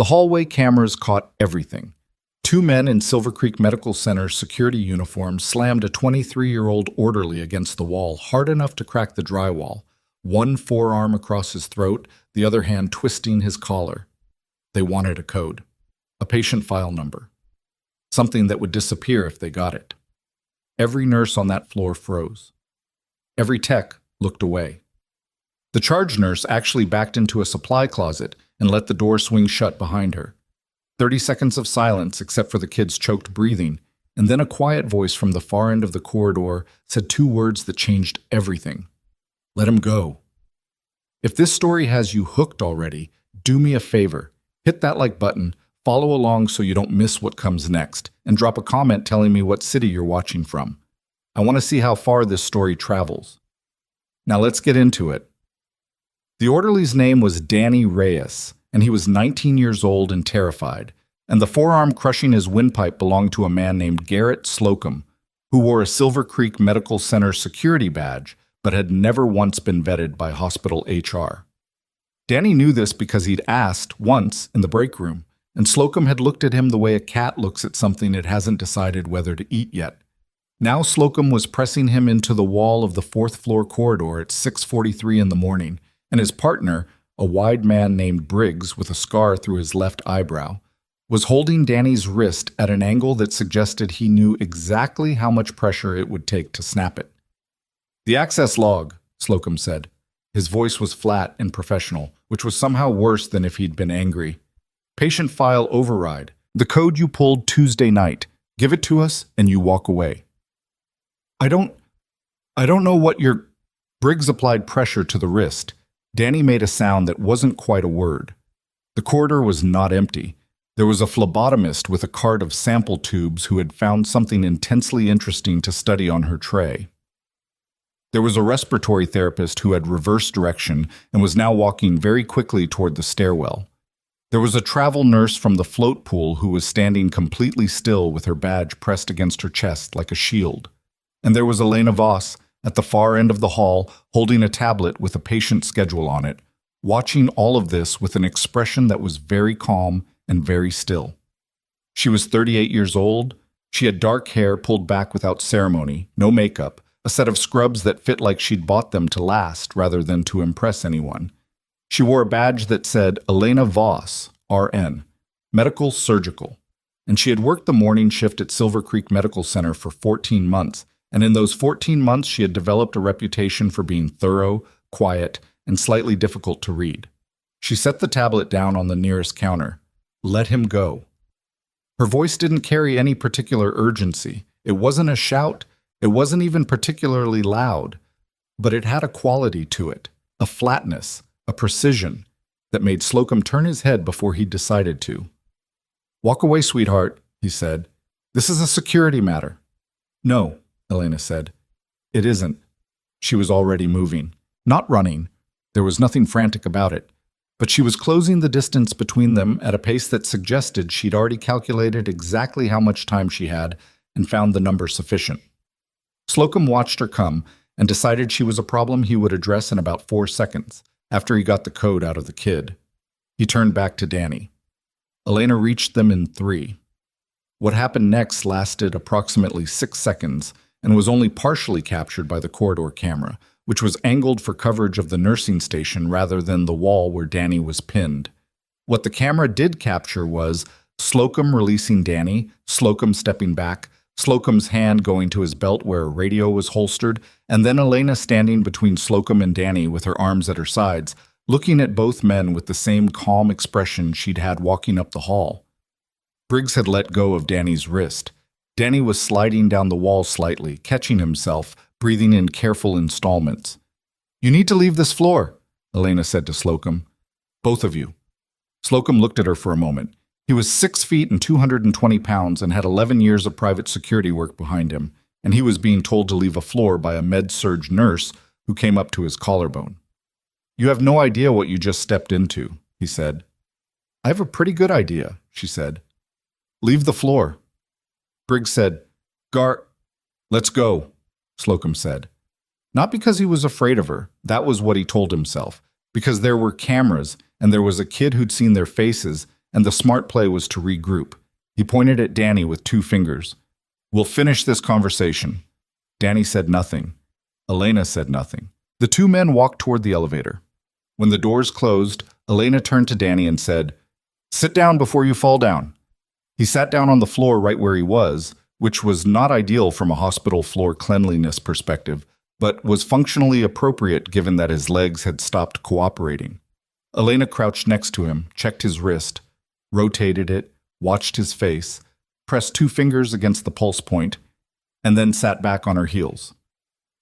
The hallway cameras caught everything. Two men in Silver Creek Medical Center's security uniforms slammed a 23-year-old orderly against the wall hard enough to crack the drywall, one forearm across his throat, the other hand twisting his collar. They wanted a code, a patient file number, something that would disappear if they got it. Every nurse on that floor froze. Every tech looked away. The charge nurse actually backed into a supply closet and let the door swing shut behind her. 30 seconds of silence except for the kid's choked breathing, and then a quiet voice from the far end of the corridor said two words that changed everything. Let him go. If this story has you hooked already, do me a favor. Hit that like button, follow along so you don't miss what comes next, and drop a comment telling me what city you're watching from. I want to see how far this story travels. Now let's get into it. The orderly's name was Danny Reyes, and he was 19 years old and terrified, and the forearm crushing his windpipe belonged to a man named Garrett Slocum, who wore a Silver Creek Medical Center security badge, but had never once been vetted by hospital HR. Danny knew this because he'd asked once in the break room, and Slocum had looked at him the way a cat looks at something it hasn't decided whether to eat yet. Now Slocum was pressing him into the wall of the fourth-floor corridor at 6:43 in the morning, and his partner, a wide man named Briggs with a scar through his left eyebrow, was holding Danny's wrist at an angle that suggested he knew exactly how much pressure it would take to snap it. "The access log," Slocum said. His voice was flat and professional, which was somehow worse than if he'd been angry. "Patient file override. The code you pulled Tuesday night. Give it to us and you walk away." I don't know what you're... Briggs applied pressure to the wrist. Danny made a sound that wasn't quite a word. The corridor was not empty. There was a phlebotomist with a cart of sample tubes who had found something intensely interesting to study on her tray. There was a respiratory therapist who had reversed direction and was now walking very quickly toward the stairwell. There was a travel nurse from the float pool who was standing completely still with her badge pressed against her chest like a shield. And there was Elena Voss at the far end of the hall holding a tablet with a patient schedule on it, watching all of this with an expression that was very calm and very still. She was 38 years old. She had dark hair pulled back without ceremony, no makeup, a set of scrubs that fit like she'd bought them to last rather than to impress anyone. She wore a badge that said Elena Voss, RN, Medical Surgical, and she had worked the morning shift at Silver Creek Medical Center for 14 months, and in those 14 months she had developed a reputation for being thorough, quiet, and slightly difficult to read. She set the tablet down on the nearest counter. Let him go. Her voice didn't carry any particular urgency. It wasn't a shout. It wasn't even particularly loud, but it had a quality to it, a flatness, a precision, that made Slocum turn his head before he decided to. "Walk away, sweetheart," he said. "This is a security matter." "No," Elena said. "It isn't." She was already moving. Not running. There was nothing frantic about it. But she was closing the distance between them at a pace that suggested she'd already calculated exactly how much time she had and found the number sufficient. Slocum watched her come and decided she was a problem he would address in about 4 seconds, after he got the code out of the kid. He turned back to Danny. Elena reached them in 3. What happened next lasted approximately 6 seconds and was only partially captured by the corridor camera, which was angled for coverage of the nursing station rather than the wall where Danny was pinned. What the camera did capture was Slocum releasing Danny, Slocum stepping back, Slocum's hand going to his belt where a radio was holstered, and then Elena standing between Slocum and Danny with her arms at her sides, looking at both men with the same calm expression she'd had walking up the hall. Briggs had let go of Danny's wrist. Danny was sliding down the wall slightly, catching himself, breathing in careful installments. "You need to leave this floor," Elena said to Slocum. "Both of you." Slocum looked at her for a moment. He was 6 feet and 220 pounds and had 11 years of private security work behind him, and he was being told to leave a floor by a med-surg nurse who came up to his collarbone. "You have no idea what you just stepped into," he said. "I have a pretty good idea," she said. "Leave the floor." Briggs said, "Let's go," Slocum said. Not because he was afraid of her, that was what he told himself, because there were cameras, and there was a kid who'd seen their faces, and the smart play was to regroup. He pointed at Danny with 2 fingers. "We'll finish this conversation." Danny said nothing. Elena said nothing. The 2 men walked toward the elevator. When the doors closed, Elena turned to Danny and said, "Sit down before you fall down." He sat down on the floor right where he was, which was not ideal from a hospital floor cleanliness perspective, but was functionally appropriate given that his legs had stopped cooperating. Elena crouched next to him, checked his wrist, rotated it, watched his face, pressed 2 fingers against the pulse point, and then sat back on her heels.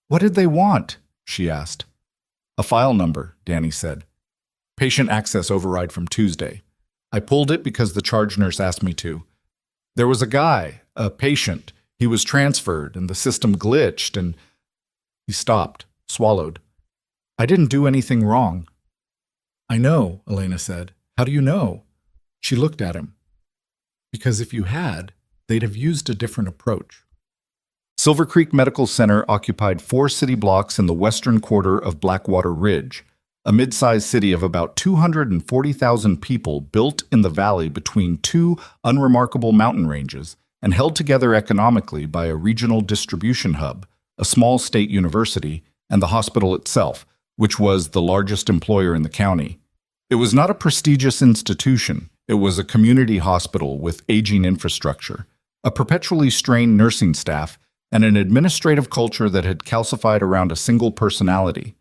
"What did they want?" she asked. "A file number," Danny said. "Patient access override from Tuesday. I pulled it because the charge nurse asked me to. There was a guy, a patient. He was transferred, and the system glitched, and..." He stopped, swallowed. "I didn't do anything wrong." "I know," Elena said. "How do you know?" She looked at him. "Because if you had, they'd have used a different approach." Silver Creek Medical Center occupied 4 city blocks in the western quarter of Blackwater Ridge, a mid-sized city of about 240,000 people built in the valley between 2 unremarkable mountain ranges and held together economically by a regional distribution hub, a small state university, and the hospital itself, which was the largest employer in the county. It was not a prestigious institution. It was a community hospital with aging infrastructure, a perpetually strained nursing staff, and an administrative culture that had calcified around a single personality.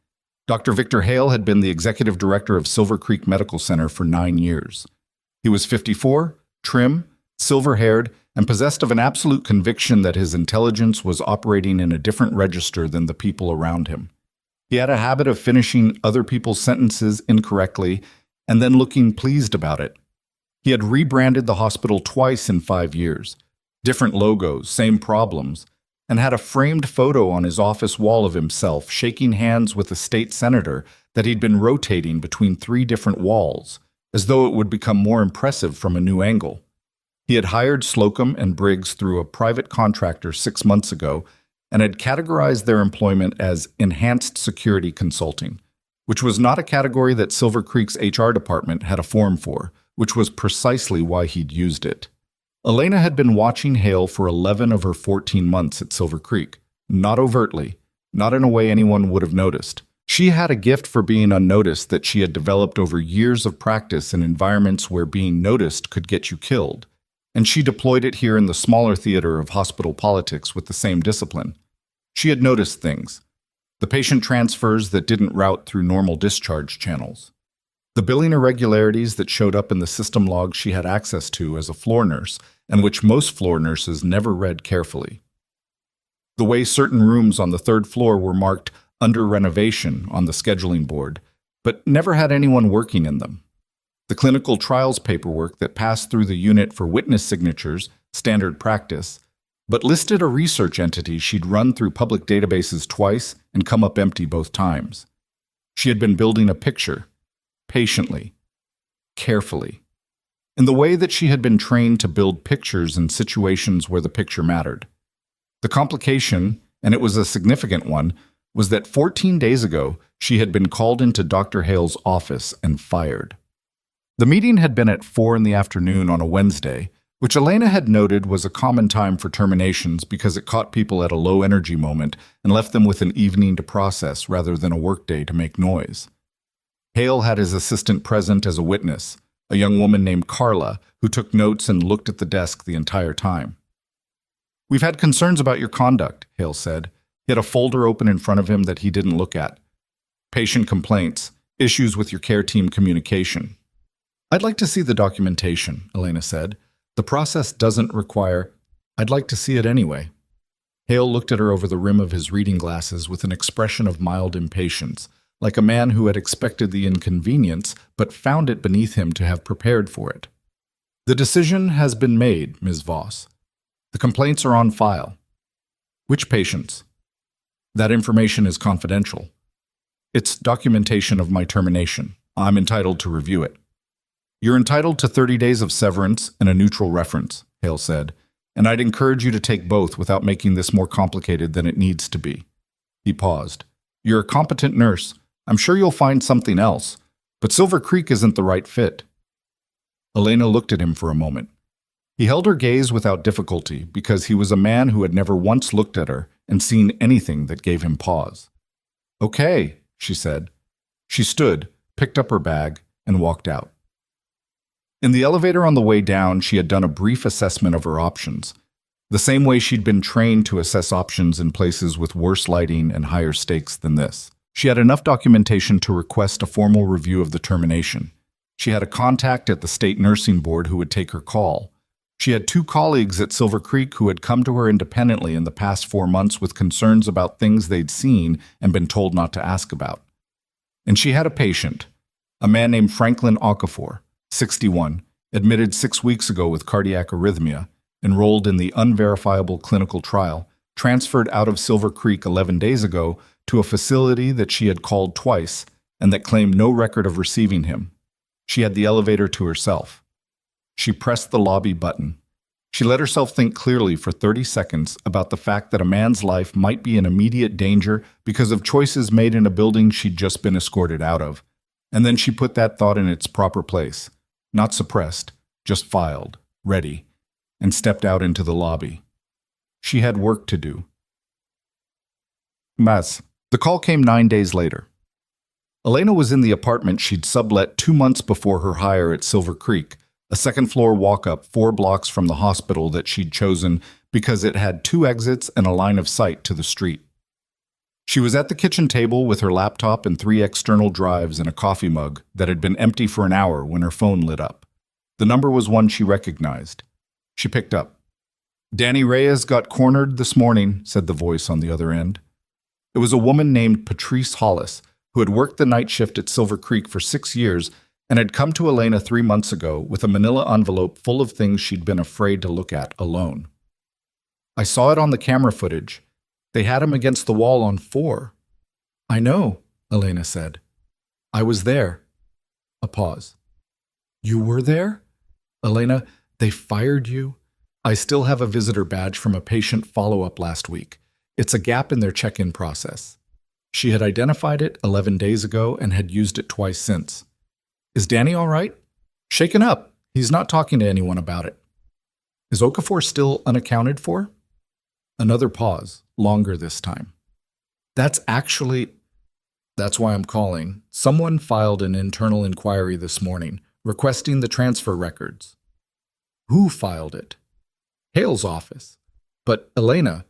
Dr. Victor Hale had been the executive director of Silver Creek Medical Center for 9 years. He was 54, trim, silver-haired, and possessed of an absolute conviction that his intelligence was operating in a different register than the people around him. He had a habit of finishing other people's sentences incorrectly and then looking pleased about it. He had rebranded the hospital twice in 5 years. Different logos, same problems, and had a framed photo on his office wall of himself shaking hands with a state senator that he'd been rotating between 3 different walls, as though it would become more impressive from a new angle. He had hired Slocum and Briggs through a private contractor 6 months ago and had categorized their employment as enhanced security consulting, which was not a category that Silver Creek's HR department had a form for, which was precisely why he'd used it. Elena had been watching Hale for 11 of her 14 months at Silver Creek, not overtly, not in a way anyone would have noticed. She had a gift for being unnoticed that she had developed over years of practice in environments where being noticed could get you killed, and she deployed it here in the smaller theater of hospital politics with the same discipline. She had noticed things. The patient transfers that didn't route through normal discharge channels. The billing irregularities that showed up in the system logs she had access to as a floor nurse, and which most floor nurses never read carefully. The way certain rooms on the 3rd floor were marked under renovation on the scheduling board, but never had anyone working in them. The clinical trials paperwork that passed through the unit for witness signatures, standard practice, but listed a research entity she'd run through public databases twice and come up empty both times. She had been building a picture, patiently, carefully, in the way that she had been trained to build pictures in situations where the picture mattered. The complication, and it was a significant one, was that 14 days ago she had been called into Dr. Hale's office and fired. The meeting had been at 4 in the afternoon on a Wednesday, which Elena had noted was a common time for terminations because it caught people at a low-energy moment and left them with an evening to process rather than a workday to make noise. Hale had his assistant present as a witness, a young woman named Carla, who took notes and looked at the desk the entire time. "We've had concerns about your conduct," Hale said. He had a folder open in front of him that he didn't look at. "Patient complaints, issues with your care team communication." "I'd like to see the documentation," Elena said. "The process doesn't require..." "I'd like to see it anyway." Hale looked at her over the rim of his reading glasses with an expression of mild impatience, like a man who had expected the inconvenience but found it beneath him to have prepared for it. "The decision has been made, Ms. Voss. The complaints are on file." "Which patients?" "That information is confidential. It's documentation of my termination. I'm entitled to review it." "You're entitled to 30 days of severance and a neutral reference," Hale said, "and I'd encourage you to take both without making this more complicated than it needs to be." He paused. "You're a competent nurse. I'm sure you'll find something else, but Silver Creek isn't the right fit." Elena looked at him for a moment. He held her gaze without difficulty because he was a man who had never once looked at her and seen anything that gave him pause. "Okay," she said. She stood, picked up her bag, and walked out. In the elevator on the way down, she had done a brief assessment of her options, the same way she'd been trained to assess options in places with worse lighting and higher stakes than this. She had enough documentation to request a formal review of the termination. She had a contact at the state nursing board who would take her call. She had 2 colleagues at Silver Creek who had come to her independently in the past 4 months with concerns about things they'd seen and been told not to ask about. And she had a patient, a man named Franklin Okafor, 61, admitted 6 weeks ago with cardiac arrhythmia, enrolled in the unverifiable clinical trial, transferred out of Silver Creek 11 days ago to a facility that she had called twice and that claimed no record of receiving him. She had the elevator to herself. She pressed the lobby button. She let herself think clearly for 30 seconds about the fact that a man's life might be in immediate danger because of choices made in a building she'd just been escorted out of. And then she put that thought in its proper place, not suppressed, just filed, ready, and stepped out into the lobby. She had work to do. Mas. The call came 9 days later. Elena was in the apartment she'd sublet 2 months before her hire at Silver Creek, a second-floor walk-up 4 blocks from the hospital that she'd chosen because it had 2 exits and a line of sight to the street. She was at the kitchen table with her laptop and 3 external drives and a coffee mug that had been empty for an hour when her phone lit up. The number was one she recognized. She picked up. "Danny Reyes got cornered this morning," said the voice on the other end. It was a woman named Patrice Hollis, who had worked the night shift at Silver Creek for 6 years and had come to Elena 3 months ago with a manila envelope full of things she'd been afraid to look at alone. "I saw it on the camera footage. They had him against the wall on 4. "I know," Elena said. "I was there." A pause. "You were there?" "Elena, they fired you?" "I still have a visitor badge from a patient follow-up last week. It's a gap in their check-in process." She had identified it 11 days ago and had used it twice since. "Is Danny all right?" "Shaken up. He's not talking to anyone about it." "Is Okafor still unaccounted for?" Another pause, longer this time. That's why I'm calling. Someone filed an internal inquiry this morning, requesting the transfer records." "Who filed it?" "Hale's office." "But, Elena,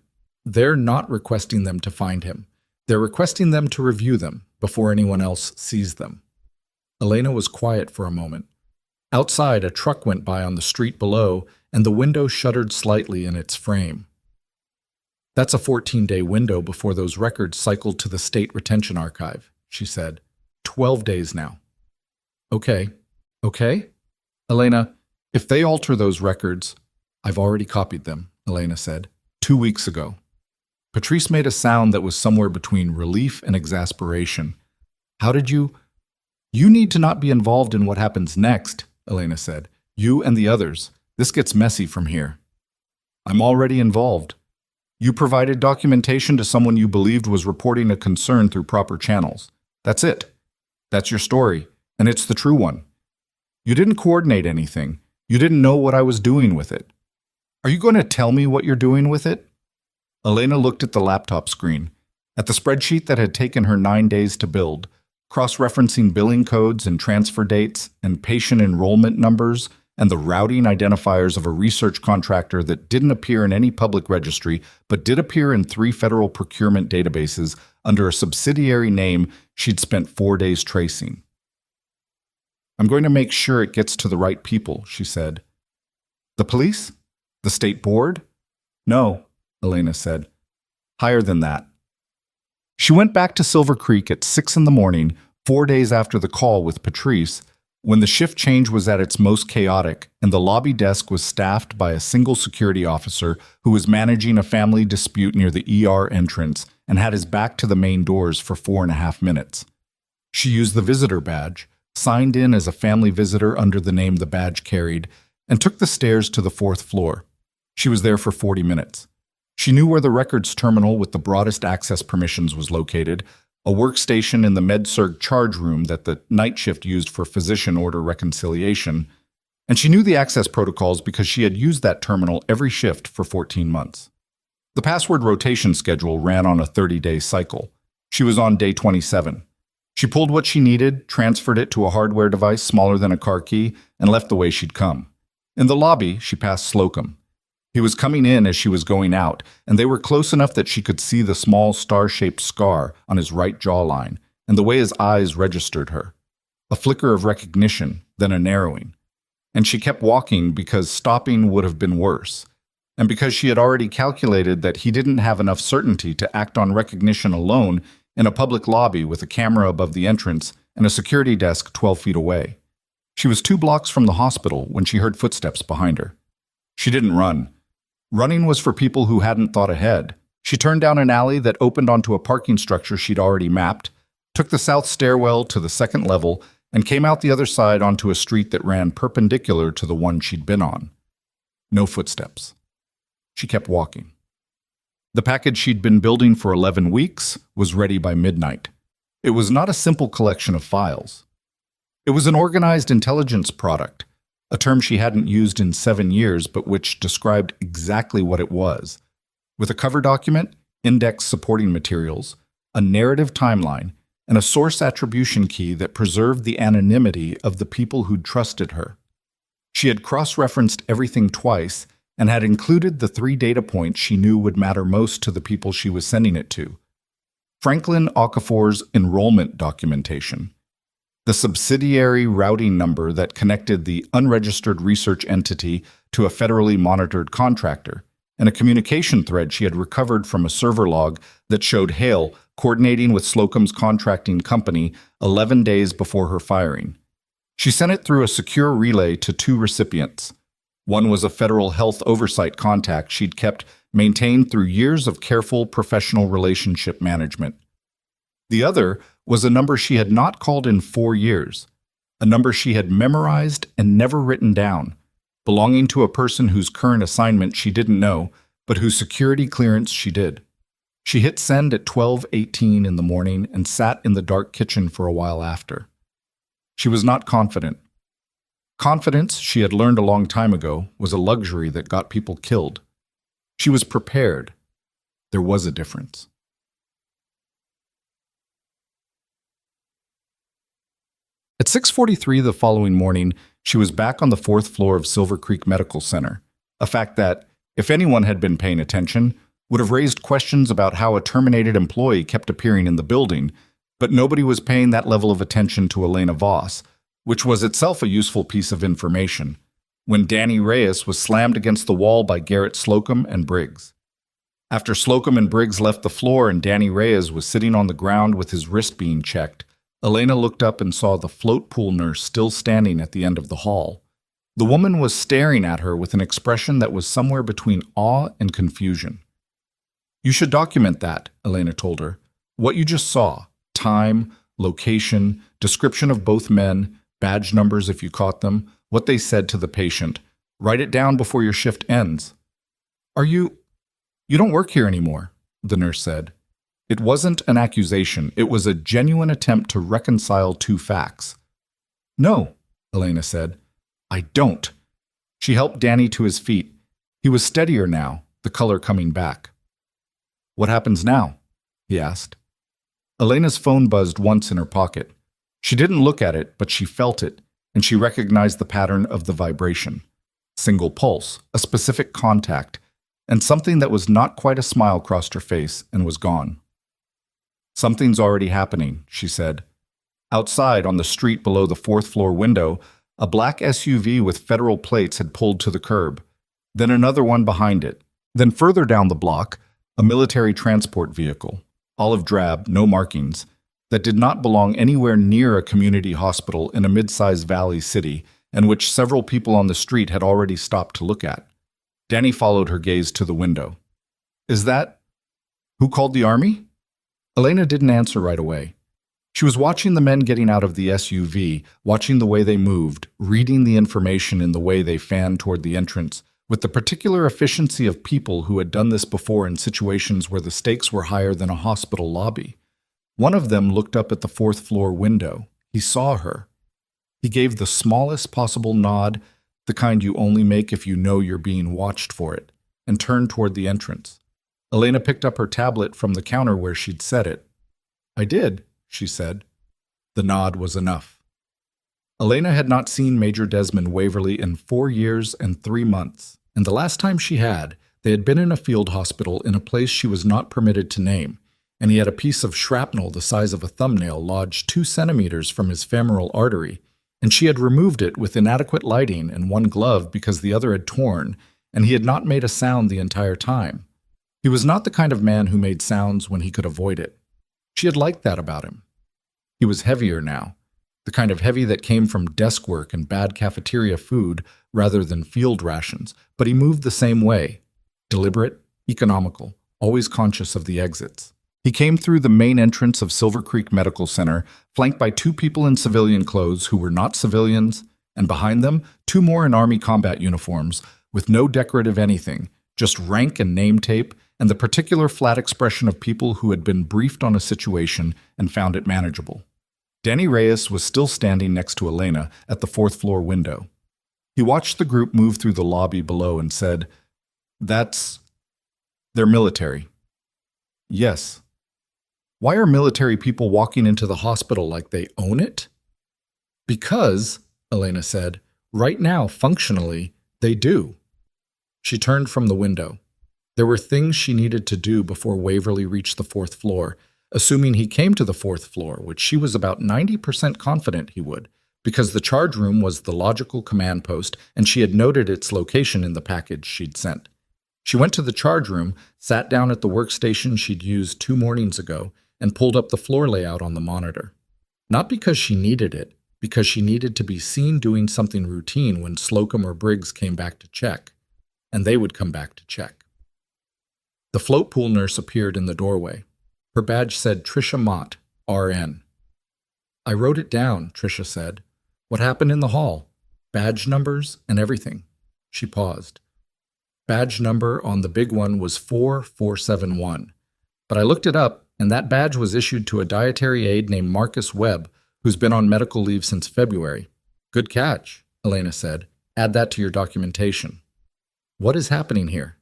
they're not requesting them to find him. They're requesting them to review them before anyone else sees them." Elena was quiet for a moment. Outside, a truck went by on the street below, and the window shuddered slightly in its frame. "That's a 14-day window before those records cycled to the state retention archive," she said. 12 days now." Okay. "Elena, if they alter those records—" "I've already copied them," Elena said, 2 weeks ago." Patrice made a sound that was somewhere between relief and exasperation. "How did you—" "You need to not be involved in what happens next," Elena said. "You and the others. This gets messy from here." "I'm already involved. You provided documentation to someone you believed was reporting a concern through proper channels. That's it. That's your story, and it's the true one. You didn't coordinate anything. You didn't know what I was doing with it. Are you going to tell me what you're doing with it?" Elena looked at the laptop screen, at the spreadsheet that had taken her 9 days to build, cross-referencing billing codes and transfer dates and patient enrollment numbers and the routing identifiers of a research contractor that didn't appear in any public registry but did appear in 3 federal procurement databases under a subsidiary name she'd spent 4 days tracing. "I'm going to make sure it gets to the right people," she said. "The police? The state board?" "No," Elena said. "Higher than that." She went back to Silver Creek at 6 in the morning, 4 days after the call with Patrice, when the shift change was at its most chaotic and the lobby desk was staffed by a single security officer who was managing a family dispute near the ER entrance and had his back to the main doors for 4.5 minutes. She used the visitor badge, signed in as a family visitor under the name the badge carried, and took the stairs to the 4th floor. She was there for 40 minutes. She knew where the records terminal with the broadest access permissions was located, a workstation in the med-surg charge room that the night shift used for physician order reconciliation, And she knew the access protocols because she had used that terminal every shift for 14 months. The password rotation schedule ran on a 30-day cycle. She was on day 27. She pulled what she needed, transferred it to a hardware device smaller than a car key, and left the way she'd come. In the lobby, she passed Slocum. He was coming in as she was going out, and they were close enough that she could see the small star-shaped scar on his right jawline and the way his eyes registered her. A flicker of recognition, then a narrowing. And she kept walking because stopping would have been worse, and because she had already calculated that he didn't have enough certainty to act on recognition alone in a public lobby with a camera above the entrance and a security desk 12 feet away. She was 2 blocks from the hospital when she heard footsteps behind her. She didn't run. Running was for people who hadn't thought ahead. She turned down an alley that opened onto a parking structure she'd already mapped, took the south stairwell to the second level, and came out the other side onto a street that ran perpendicular to the one she'd been on. No footsteps. She kept walking. The package she'd been building for 11 weeks was ready by midnight. It was not a simple collection of files. It was an organized intelligence product, a term she hadn't used in 7 years but which described exactly what it was. With a cover document, index supporting materials, a narrative timeline, and a source attribution key that preserved the anonymity of the people who'd trusted her. She had cross-referenced everything twice and had included the 3 data points she knew would matter most to the people she was sending it to. Franklin Okafor's enrollment documentation, the subsidiary routing number that connected the unregistered research entity to a federally monitored contractor, and a communication thread she had recovered from a server log that showed Hale coordinating with Slocum's contracting company 11 days before her firing. She sent it through a secure relay to 2 recipients. One was a federal health oversight contact she'd kept maintained through years of careful professional relationship management. The other was a number she had not called in 4 years, a number she had memorized and never written down, belonging to a person whose current assignment she didn't know, but whose security clearance she did. She hit send at 12:18 in the morning and sat in the dark kitchen for a while after. She was not confident. Confidence, she had learned a long time ago, was a luxury that got people killed. She was prepared. There was a difference. At 6:43 the following morning, she was back on the 4th floor of Silver Creek Medical Center, a fact that, if anyone had been paying attention, would have raised questions about how a terminated employee kept appearing in the building, but nobody was paying that level of attention to Elena Voss, which was itself a useful piece of information, when Danny Reyes was slammed against the wall by Garrett Slocum and Briggs. After Slocum and Briggs left the floor and Danny Reyes was sitting on the ground with his wrist being checked, Elena looked up and saw the float pool nurse still standing at the end of the hall. The woman was staring at her with an expression that was somewhere between awe and confusion. "You should document that," Elena told her. "What you just saw, time, location, description of both men, badge numbers if you caught them, what they said to the patient. Write it down before your shift ends." You don't work here anymore," the nurse said. It wasn't an accusation. It was a genuine attempt to reconcile 2 facts. "No," Elena said. "I don't." She helped Danny to his feet. He was steadier now, the color coming back. "What happens now?" he asked. Elena's phone buzzed once in her pocket. She didn't look at it, but she felt it, and she recognized the pattern of the vibration. Single pulse, a specific contact, and something that was not quite a smile crossed her face and was gone. "Something's already happening," she said. Outside, on the street below the 4th floor window, a black SUV with federal plates had pulled to the curb, then another one behind it. Then further down the block, a military transport vehicle, olive drab, no markings, that did not belong anywhere near a community hospital in a mid-sized valley city, and which several people on the street had already stopped to look at. Danny followed her gaze to the window. "Is that... who called the army?" Elena didn't answer right away. She was watching the men getting out of the SUV, watching the way they moved, reading the information in the way they fanned toward the entrance, with the particular efficiency of people who had done this before in situations where the stakes were higher than a hospital lobby. One of them looked up at the 4th floor window. He saw her. He gave the smallest possible nod, the kind you only make if you know you're being watched for it, and turned toward the entrance. Elena picked up her tablet from the counter where she'd set it. "I did," she said. The nod was enough. Elena had not seen Major Desmond Waverly in 4 years and 3 months, and the last time she had, they had been in a field hospital in a place she was not permitted to name, and he had a piece of shrapnel the size of a thumbnail lodged 2 centimeters from his femoral artery, and she had removed it with inadequate lighting and one glove because the other had torn, and he had not made a sound the entire time. He was not the kind of man who made sounds when he could avoid it. She had liked that about him. He was heavier now, the kind of heavy that came from desk work and bad cafeteria food rather than field rations, but he moved the same way, deliberate, economical, always conscious of the exits. He came through the main entrance of Silver Creek Medical Center, flanked by 2 people in civilian clothes who were not civilians, and behind them, 2 more in Army combat uniforms, with no decorative anything, just rank and name tape, and the particular flat expression of people who had been briefed on a situation and found it manageable. Danny Reyes was still standing next to Elena at the 4th floor window. He watched the group move through the lobby below and said, "They're military." "Yes." "Why are military people walking into the hospital like they own it?" "Because," Elena said, "right now, functionally, they do." She turned from the window. There were things she needed to do before Waverly reached the 4th floor, assuming he came to the 4th floor, which she was about 90% confident he would, because the charge room was the logical command post and she had noted its location in the package she'd sent. She went to the charge room, sat down at the workstation she'd used 2 mornings ago, and pulled up the floor layout on the monitor. Not because she needed it, because she needed to be seen doing something routine when Slocum or Briggs came back to check. And they would come back to check. The float pool nurse appeared in the doorway. Her badge said Tricia Mott, RN. "I wrote it down," Tricia said. "What happened in the hall? Badge numbers and everything." She paused. Badge number on the big one was 4471. But I looked it up, and that badge was issued to a dietary aide named Marcus Webb, who's been on medical leave since February. "Good catch," Elena said. "Add that to your documentation." "What is happening here?"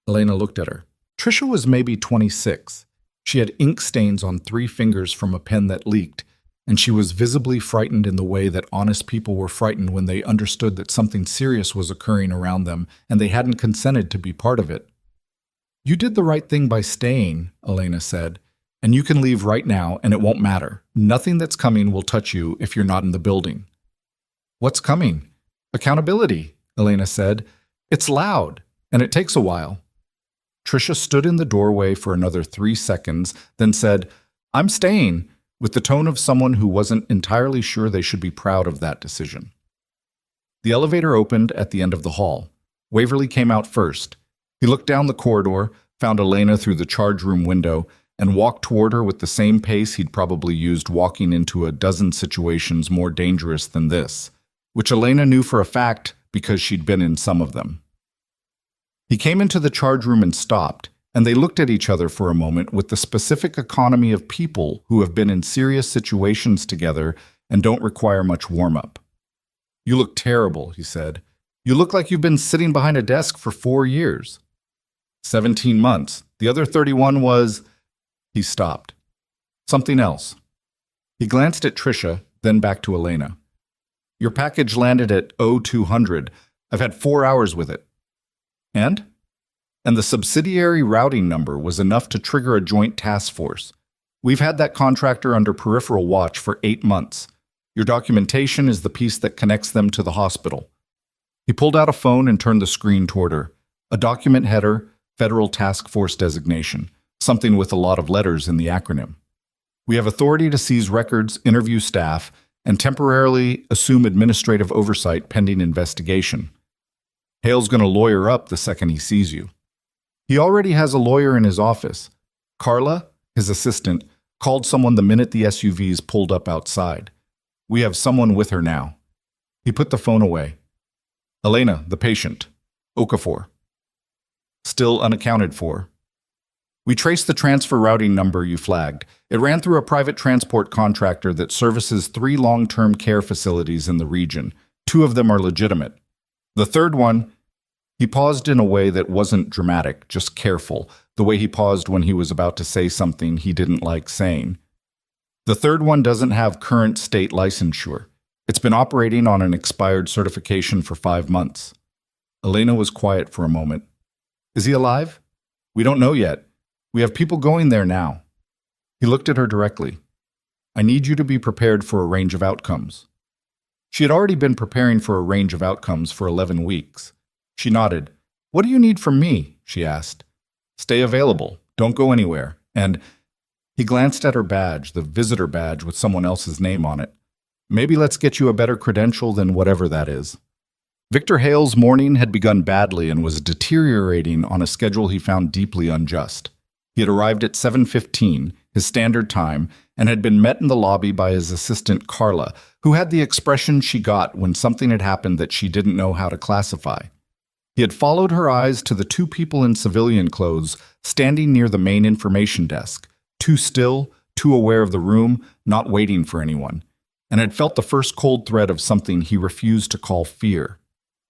Elena looked at her. Tricia was maybe 26. She had ink stains on 3 fingers from a pen that leaked, and she was visibly frightened in the way that honest people were frightened when they understood that something serious was occurring around them and they hadn't consented to be part of it. "You did the right thing by staying," Elena said, "and you can leave right now and it won't matter. Nothing that's coming will touch you if you're not in the building." "What's coming?" "Accountability," Elena said. "It's loud, and it takes a while." Tricia stood in the doorway for another 3 seconds, then said, "I'm staying," with the tone of someone who wasn't entirely sure they should be proud of that decision. The elevator opened at the end of the hall. Waverly came out first. He looked down the corridor, found Elena through the charge room window, and walked toward her with the same pace he'd probably used walking into a dozen situations more dangerous than this, which Elena knew for a fact because she'd been in some of them. He came into the charge room and stopped, and they looked at each other for a moment with the specific economy of people who have been in serious situations together and don't require much warm-up. "You look terrible," he said. "You look like you've been sitting behind a desk for 4 years." 17 months. The other 31 was... He stopped. "Something else." He glanced at Tricia, then back to Elena. "Your package landed at 0200. I've had 4 hours with it." "And?" "And the subsidiary routing number was enough to trigger a joint task force. We've had that contractor under peripheral watch for 8 months. Your documentation is the piece that connects them to the hospital." He pulled out a phone and turned the screen toward her. A document header, Federal Task Force designation, something with a lot of letters in the acronym. "We have authority to seize records, interview staff, and temporarily assume administrative oversight pending investigation. Hale's going to lawyer up the second he sees you. He already has a lawyer in his office. Carla, his assistant, called someone the minute the SUVs pulled up outside. We have someone with her now." He put the phone away. "Elena, the patient. Okafor. Still unaccounted for. We traced the transfer routing number you flagged. It ran through a private transport contractor that services 3 long-term care facilities in the region. 2 of them are legitimate. The third one, he paused in a way that wasn't dramatic, just careful, the way he paused when he was about to say something he didn't like saying. The third one doesn't have current state licensure. It's been operating on an expired certification for 5 months. Elena was quiet for a moment. Is he alive? We don't know yet. We have people going there now. He looked at her directly. I need you to be prepared for a range of outcomes. She had already been preparing for a range of outcomes for 11 weeks. She nodded. What do you need from me? She asked. Stay available. Don't go anywhere. And he glanced at her badge, the visitor badge with someone else's name on it. Maybe let's get you a better credential than whatever that is. Victor Hale's morning had begun badly and was deteriorating on a schedule he found deeply unjust. He had arrived at 7:15, his standard time, and had been met in the lobby by his assistant Carla, who had the expression she got when something had happened that she didn't know how to classify. He had followed her eyes to the two people in civilian clothes standing near the main information desk, too still, too aware of the room, not waiting for anyone, and had felt the first cold thread of something he refused to call fear.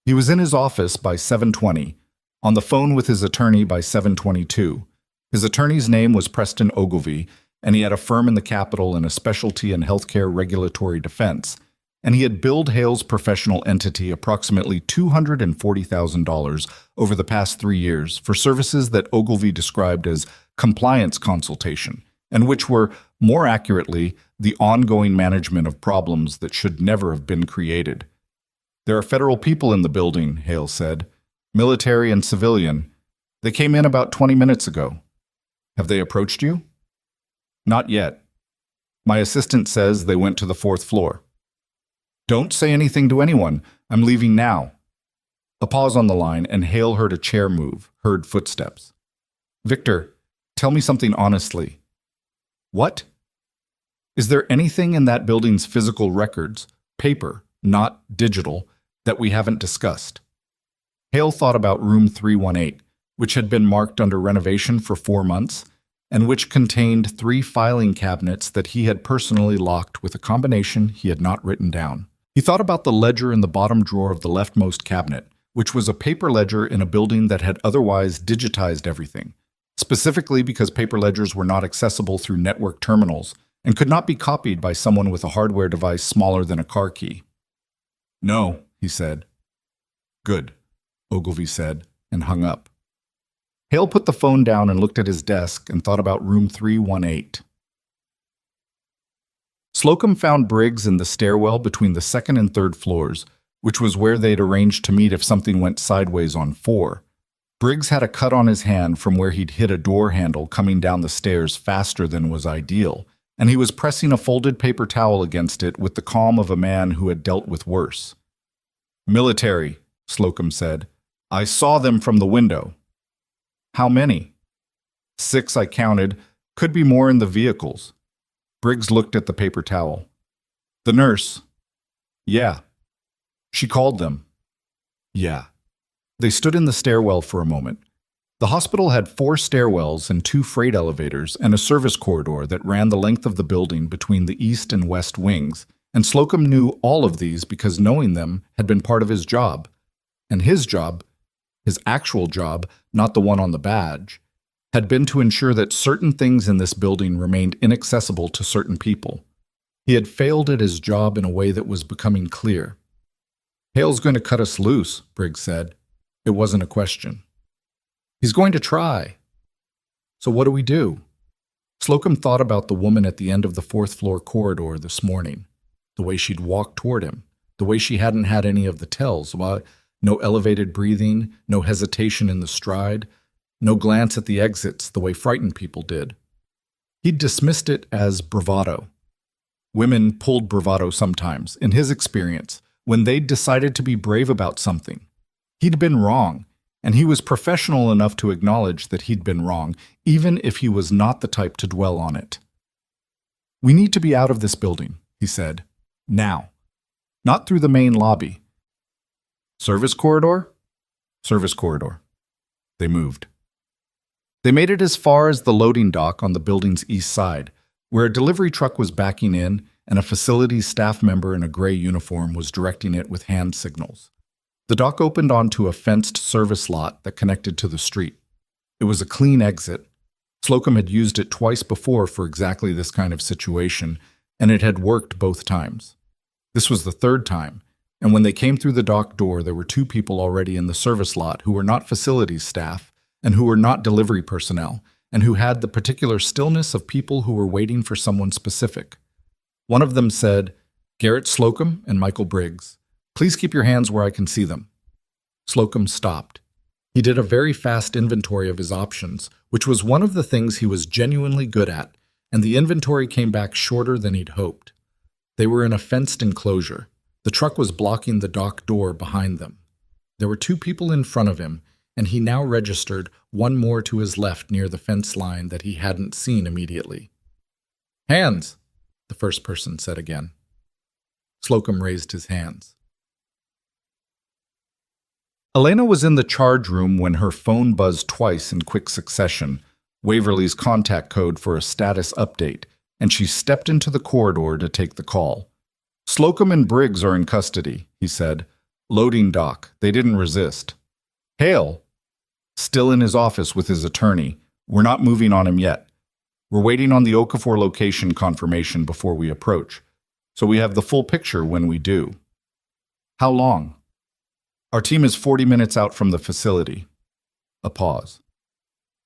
He was in his office by 7:20, on the phone with his attorney by 7:22. His attorney's name was Preston Ogilvy, and he had a firm in the capital and a specialty in healthcare regulatory defense, and he had billed Hale's professional entity approximately $240,000 over the past 3 years for services that Ogilvy described as compliance consultation, and which were, more accurately, the ongoing management of problems that should never have been created. There are federal people in the building, Hale said, military and civilian. They came in about 20 minutes ago. Have they approached you? Not yet. My assistant says they went to the 4th floor. Don't say anything to anyone. I'm leaving now. A pause on the line, and Hale heard a chair move, heard footsteps. Victor, tell me something honestly. What? Is there anything in that building's physical records, paper, not digital, that we haven't discussed? Hale thought about room 318, which had been marked under renovation for 4 months, and which contained 3 filing cabinets that he had personally locked with a combination he had not written down. He thought about the ledger in the bottom drawer of the leftmost cabinet, which was a paper ledger in a building that had otherwise digitized everything, specifically because paper ledgers were not accessible through network terminals and could not be copied by someone with a hardware device smaller than a car key. No, he said. Good, Ogilvy said, and hung up. Hale put the phone down and looked at his desk and thought about room 318. Slocum found Briggs in the stairwell between the 2nd and 3rd floors, which was where they'd arranged to meet if something went sideways on 4. Briggs had a cut on his hand from where he'd hit a door handle coming down the stairs faster than was ideal, and he was pressing a folded paper towel against it with the calm of a man who had dealt with worse. Military, Slocum said. I saw them from the window. How many? 6 I counted, could be more in the vehicles. Briggs looked at the paper towel. The nurse. Yeah. She called them. Yeah. They stood in the stairwell for a moment. The hospital had 4 stairwells and 2 freight elevators and a service corridor that ran the length of the building between the east and west wings, and Slocum knew all of these because knowing them had been part of his job. And his job, his actual job, not the one on the badge, had been to ensure that certain things in this building remained inaccessible to certain people. He had failed at his job in a way that was becoming clear. Hale's going to cut us loose, Briggs said. It wasn't a question. He's going to try. So what do we do? Slocum thought about the woman at the end of the 4th floor corridor this morning, the way she'd walked toward him, the way she hadn't had any of the tells, no elevated breathing, no hesitation in the stride, no glance at the exits the way frightened people did. He'd dismissed it as bravado. Women pulled bravado sometimes, in his experience, when they'd decided to be brave about something. He'd been wrong, and he was professional enough to acknowledge that he'd been wrong, even if he was not the type to dwell on it. We need to be out of this building, he said. Now. Not through the main lobby. Service corridor? Service corridor. They moved. They made it as far as the loading dock on the building's east side, where a delivery truck was backing in and a facilities staff member in a gray uniform was directing it with hand signals. The dock opened onto a fenced service lot that connected to the street. It was a clean exit. Slocum had used it twice before for exactly this kind of situation, and it had worked both times. This was the third time, and when they came through the dock door, there were two people already in the service lot who were not facilities staff and who were not delivery personnel, and who had the particular stillness of people who were waiting for someone specific. One of them said, "Garrett Slocum and Michael Briggs. Please keep your hands where I can see them." Slocum stopped. He did a very fast inventory of his options, which was one of the things he was genuinely good at, and the inventory came back shorter than he'd hoped. They were in a fenced enclosure. The truck was blocking the dock door behind them. There were two people in front of him, and he now registered one more to his left near the fence line that he hadn't seen immediately. "Hands," the first person said again. Slocum raised his hands. Elena was in the charge room when her phone buzzed twice in quick succession, Waverly's contact code for a status update, and she stepped into the corridor to take the call. "Slocum and Briggs are in custody," he said. "Loading dock. They didn't resist." "Hale?" "Still in his office with his attorney. We're not moving on him yet. We're waiting on the Okafor location confirmation before we approach, so we have the full picture when we do." "How long?" "Our team is 40 minutes out from the facility." A pause.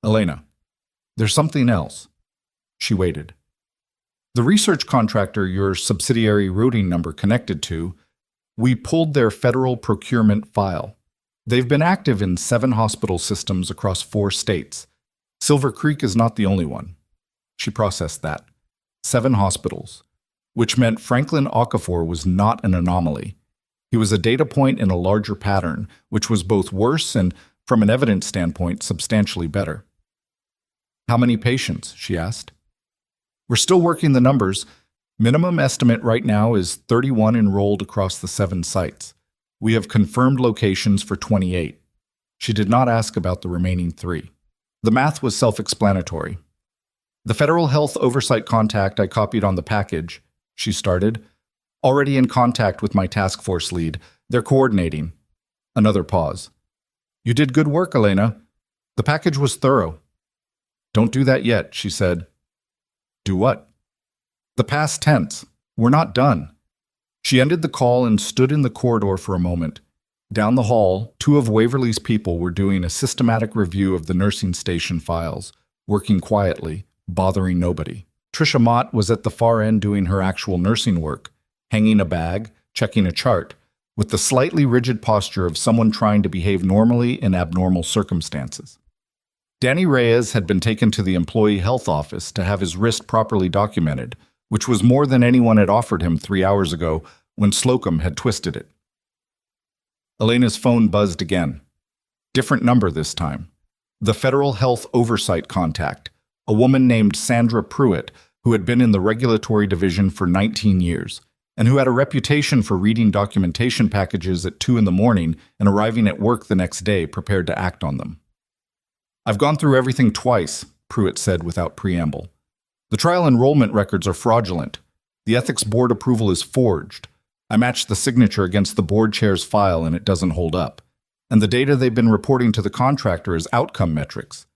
"Elena, there's something else." She waited. "The research contractor your subsidiary routing number connected to, we pulled their federal procurement file. They've been active in 7 hospital systems across 4 states. Silver Creek is not the only one." She processed that. 7 hospitals, which meant Franklin Okafor was not an anomaly. He was a data point in a larger pattern, which was both worse and, from an evidence standpoint, substantially better. "How many patients?" she asked. "We're still working the numbers. Minimum estimate right now is 31 enrolled across the 7 sites. We have confirmed locations for 28. She did not ask about the remaining 3. The math was self-explanatory. "The federal health oversight contact I copied on the package," she started. "Already in contact with my task force lead. They're coordinating." Another pause. "You did good work, Elena. The package was thorough." "Don't do that yet," she said. "Do what?" "The past tense. We're not done." She ended the call and stood in the corridor for a moment. Down the hall, 2 of Waverly's people were doing a systematic review of the nursing station files, working quietly, bothering nobody. Trisha Mott was at the far end doing her actual nursing work, hanging a bag, checking a chart, with the slightly rigid posture of someone trying to behave normally in abnormal circumstances. Danny Reyes had been taken to the employee health office to have his wrist properly documented, which was more than anyone had offered him 3 hours ago when Slocum had twisted it. Elena's phone buzzed again. Different number this time. The federal health oversight contact, a woman named Sandra Pruitt, who had been in the regulatory division for 19 years, and who had a reputation for reading documentation packages at 2 in the morning and arriving at work the next day prepared to act on them. "I've gone through everything twice," Pruitt said without preamble. "The trial enrollment records are fraudulent. The ethics board approval is forged. I matched the signature against the board chair's file and it doesn't hold up. And the data they've been reporting to the contractor is outcome metrics."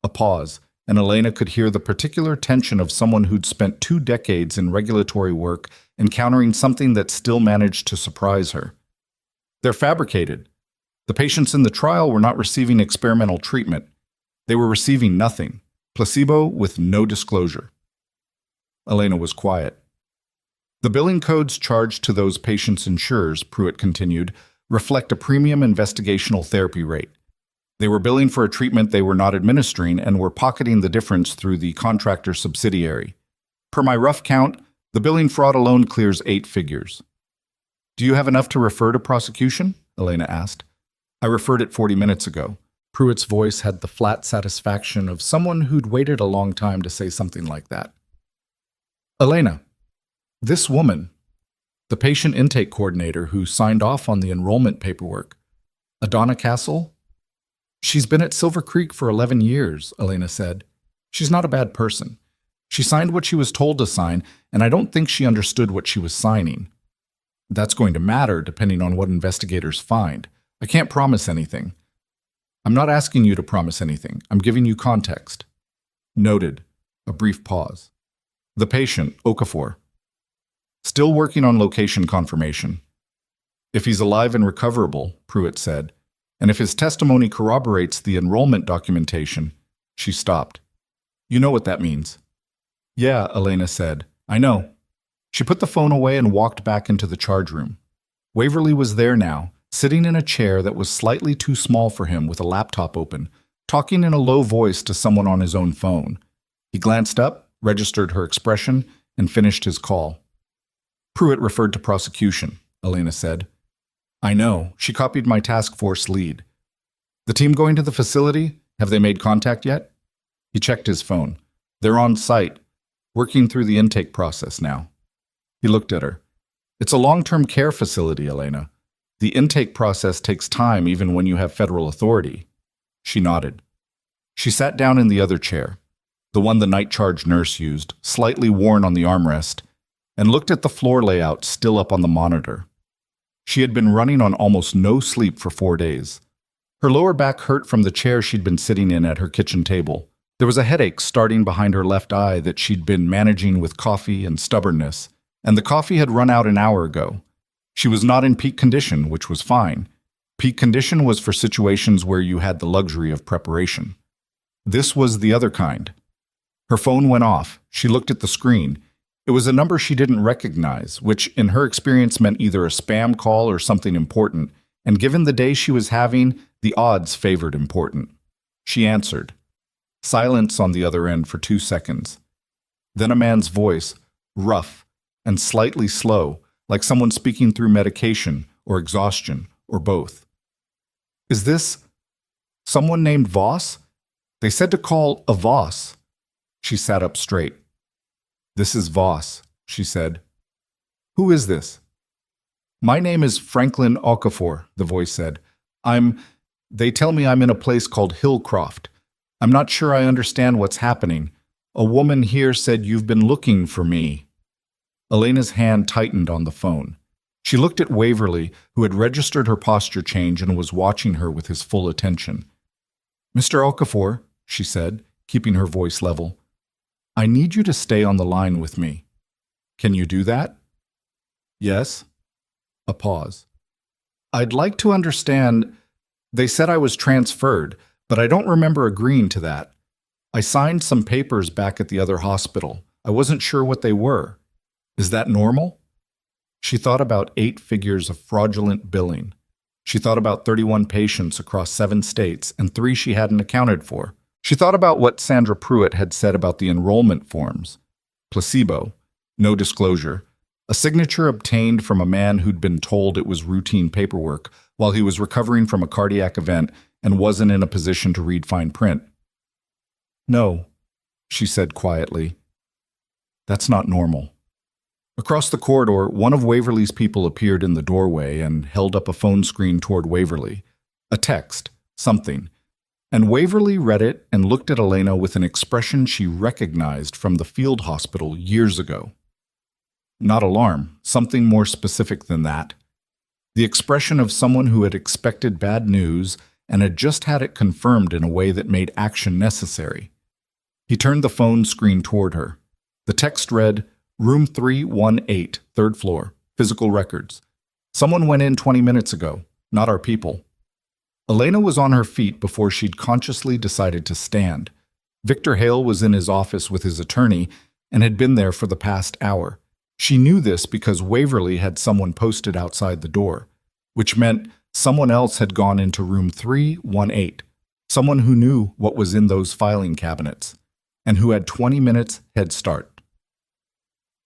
A pause, and Elena could hear the particular tension of someone who'd spent 2 decades in regulatory work encountering something that still managed to surprise her. "They're fabricated. The patients in the trial were not receiving experimental treatment. They were receiving nothing. Placebo with no disclosure." Elena was quiet. "The billing codes charged to those patients' insurers," Pruitt continued, "reflect a premium investigational therapy rate. They were billing for a treatment they were not administering and were pocketing the difference through the contractor subsidiary. Per my rough count, the billing fraud alone clears 8 figures. "Do you have enough to refer to prosecution?" Elena asked. "I referred it 40 minutes ago." Pruitt's voice had the flat satisfaction of someone who'd waited a long time to say something like that. "Elena, this woman, the patient intake coordinator who signed off on the enrollment paperwork, Adonna Castle, she's been at Silver Creek for 11 years, Elena said. She's not a bad person. She signed what she was told to sign, and I don't think she understood what she was signing. That's going to matter depending on what investigators find. I can't promise anything. I'm not asking you to promise anything. I'm giving you context. Noted. A brief pause. The patient, Okafor. Still working on location confirmation. If he's alive and recoverable, Pruitt said, and if his testimony corroborates the enrollment documentation, she stopped. You know what that means. Yeah, Elena said. I know. She put the phone away and walked back into the charge room. Waverly was there now, sitting in a chair that was slightly too small for him with a laptop open, talking in a low voice to someone on his own phone. He glanced up, registered her expression, and finished his call. Pruitt referred to prosecution, Elena said. I know. She copied my task force lead. The team going to the facility? Have they made contact yet? He checked his phone. They're on site, working through the intake process now. He looked at her. It's a long-term care facility, Elena. The intake process takes time even when you have federal authority. She nodded. She sat down in the other chair, the one the night charge nurse used, slightly worn on the armrest, and looked at the floor layout still up on the monitor. She had been running on almost no sleep for 4 days. Her lower back hurt from the chair she'd been sitting in at her kitchen table. There was a headache starting behind her left eye that she'd been managing with coffee and stubbornness, and the coffee had run out an hour ago. She was not in peak condition, which was fine. Peak condition was for situations where you had the luxury of preparation. This was the other kind. Her phone went off. She looked at the screen. It was a number she didn't recognize, which in her experience meant either a spam call or something important, and given the day she was having, the odds favored important. She answered. Silence on the other end for 2 seconds. Then a man's voice, rough and slightly slow, like someone speaking through medication or exhaustion or both. Is this someone named Voss? They said to call a Voss. She sat up straight. This is Voss, she said. Who is this? My name is Franklin Okafor, the voice said. They tell me I'm in a place called Hillcroft. I'm not sure I understand what's happening. A woman here said you've been looking for me. Elena's hand tightened on the phone. She looked at Waverly, who had registered her posture change and was watching her with his full attention. Mr. Okafor, she said, keeping her voice level, I need you to stay on the line with me. Can you do that? Yes. A pause. I'd like to understand. They said I was transferred, but I don't remember agreeing to that. I signed some papers back at the other hospital. I wasn't sure what they were. Is that normal? She thought about 8 figures of fraudulent billing. She thought about 31 patients across 7 states and 3 she hadn't accounted for. She thought about what Sandra Pruitt had said about the enrollment forms. Placebo, no disclosure, a signature obtained from a man who'd been told it was routine paperwork while he was recovering from a cardiac event and wasn't in a position to read fine print. No, she said quietly. That's not normal. Across the corridor, one of Waverly's people appeared in the doorway and held up a phone screen toward Waverly. A text, something. And Waverly read it and looked at Elena with an expression she recognized from the field hospital years ago. Not alarm, something more specific than that. The expression of someone who had expected bad news and had just had it confirmed in a way that made action necessary. He turned the phone screen toward her. The text read, Room 318, 3rd floor, physical records. Someone went in 20 minutes ago, not our people. Elena was on her feet before she'd consciously decided to stand. Victor Hale was in his office with his attorney and had been there for the past hour. She knew this because Waverly had someone posted outside the door, which meant someone else had gone into room 318, someone who knew what was in those filing cabinets, and who had 20 minutes head start.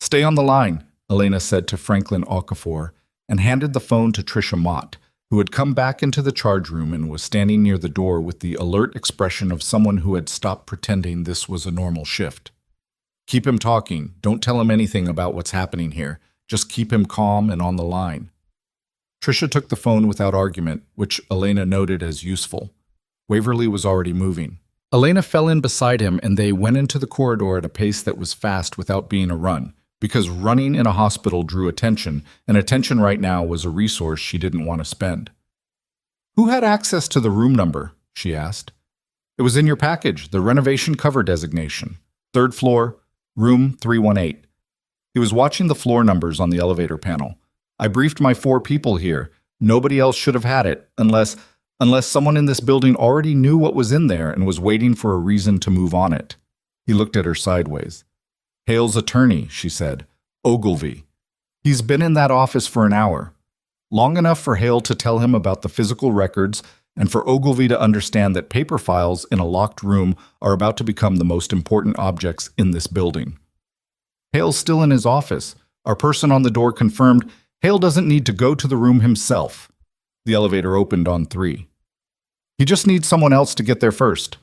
Stay on the line, Elena said to Franklin Okafor, and handed the phone to Tricia Mott, who had come back into the charge room and was standing near the door with the alert expression of someone who had stopped pretending this was a normal shift. Keep him talking. Don't tell him anything about what's happening here. Just keep him calm and on the line. Tricia took the phone without argument, which Elena noted as useful. Waverly was already moving. Elena fell in beside him and they went into the corridor at a pace that was fast without being a run, because running in a hospital drew attention, and attention right now was a resource she didn't want to spend. Who had access to the room number? She asked. It was in your package, the renovation cover designation. 3rd floor, room 318. He was watching the floor numbers on the elevator panel. I briefed my 4 people here. Nobody else should have had it, unless someone in this building already knew what was in there and was waiting for a reason to move on it. He looked at her sideways. Hale's attorney, she said. Ogilvy. He's been in that office for an hour. Long enough for Hale to tell him about the physical records and for Ogilvy to understand that paper files in a locked room are about to become the most important objects in this building. Hale's still in his office. Our person on the door confirmed Hale doesn't need to go to the room himself. The elevator opened on 3. He just needs someone else to get there first.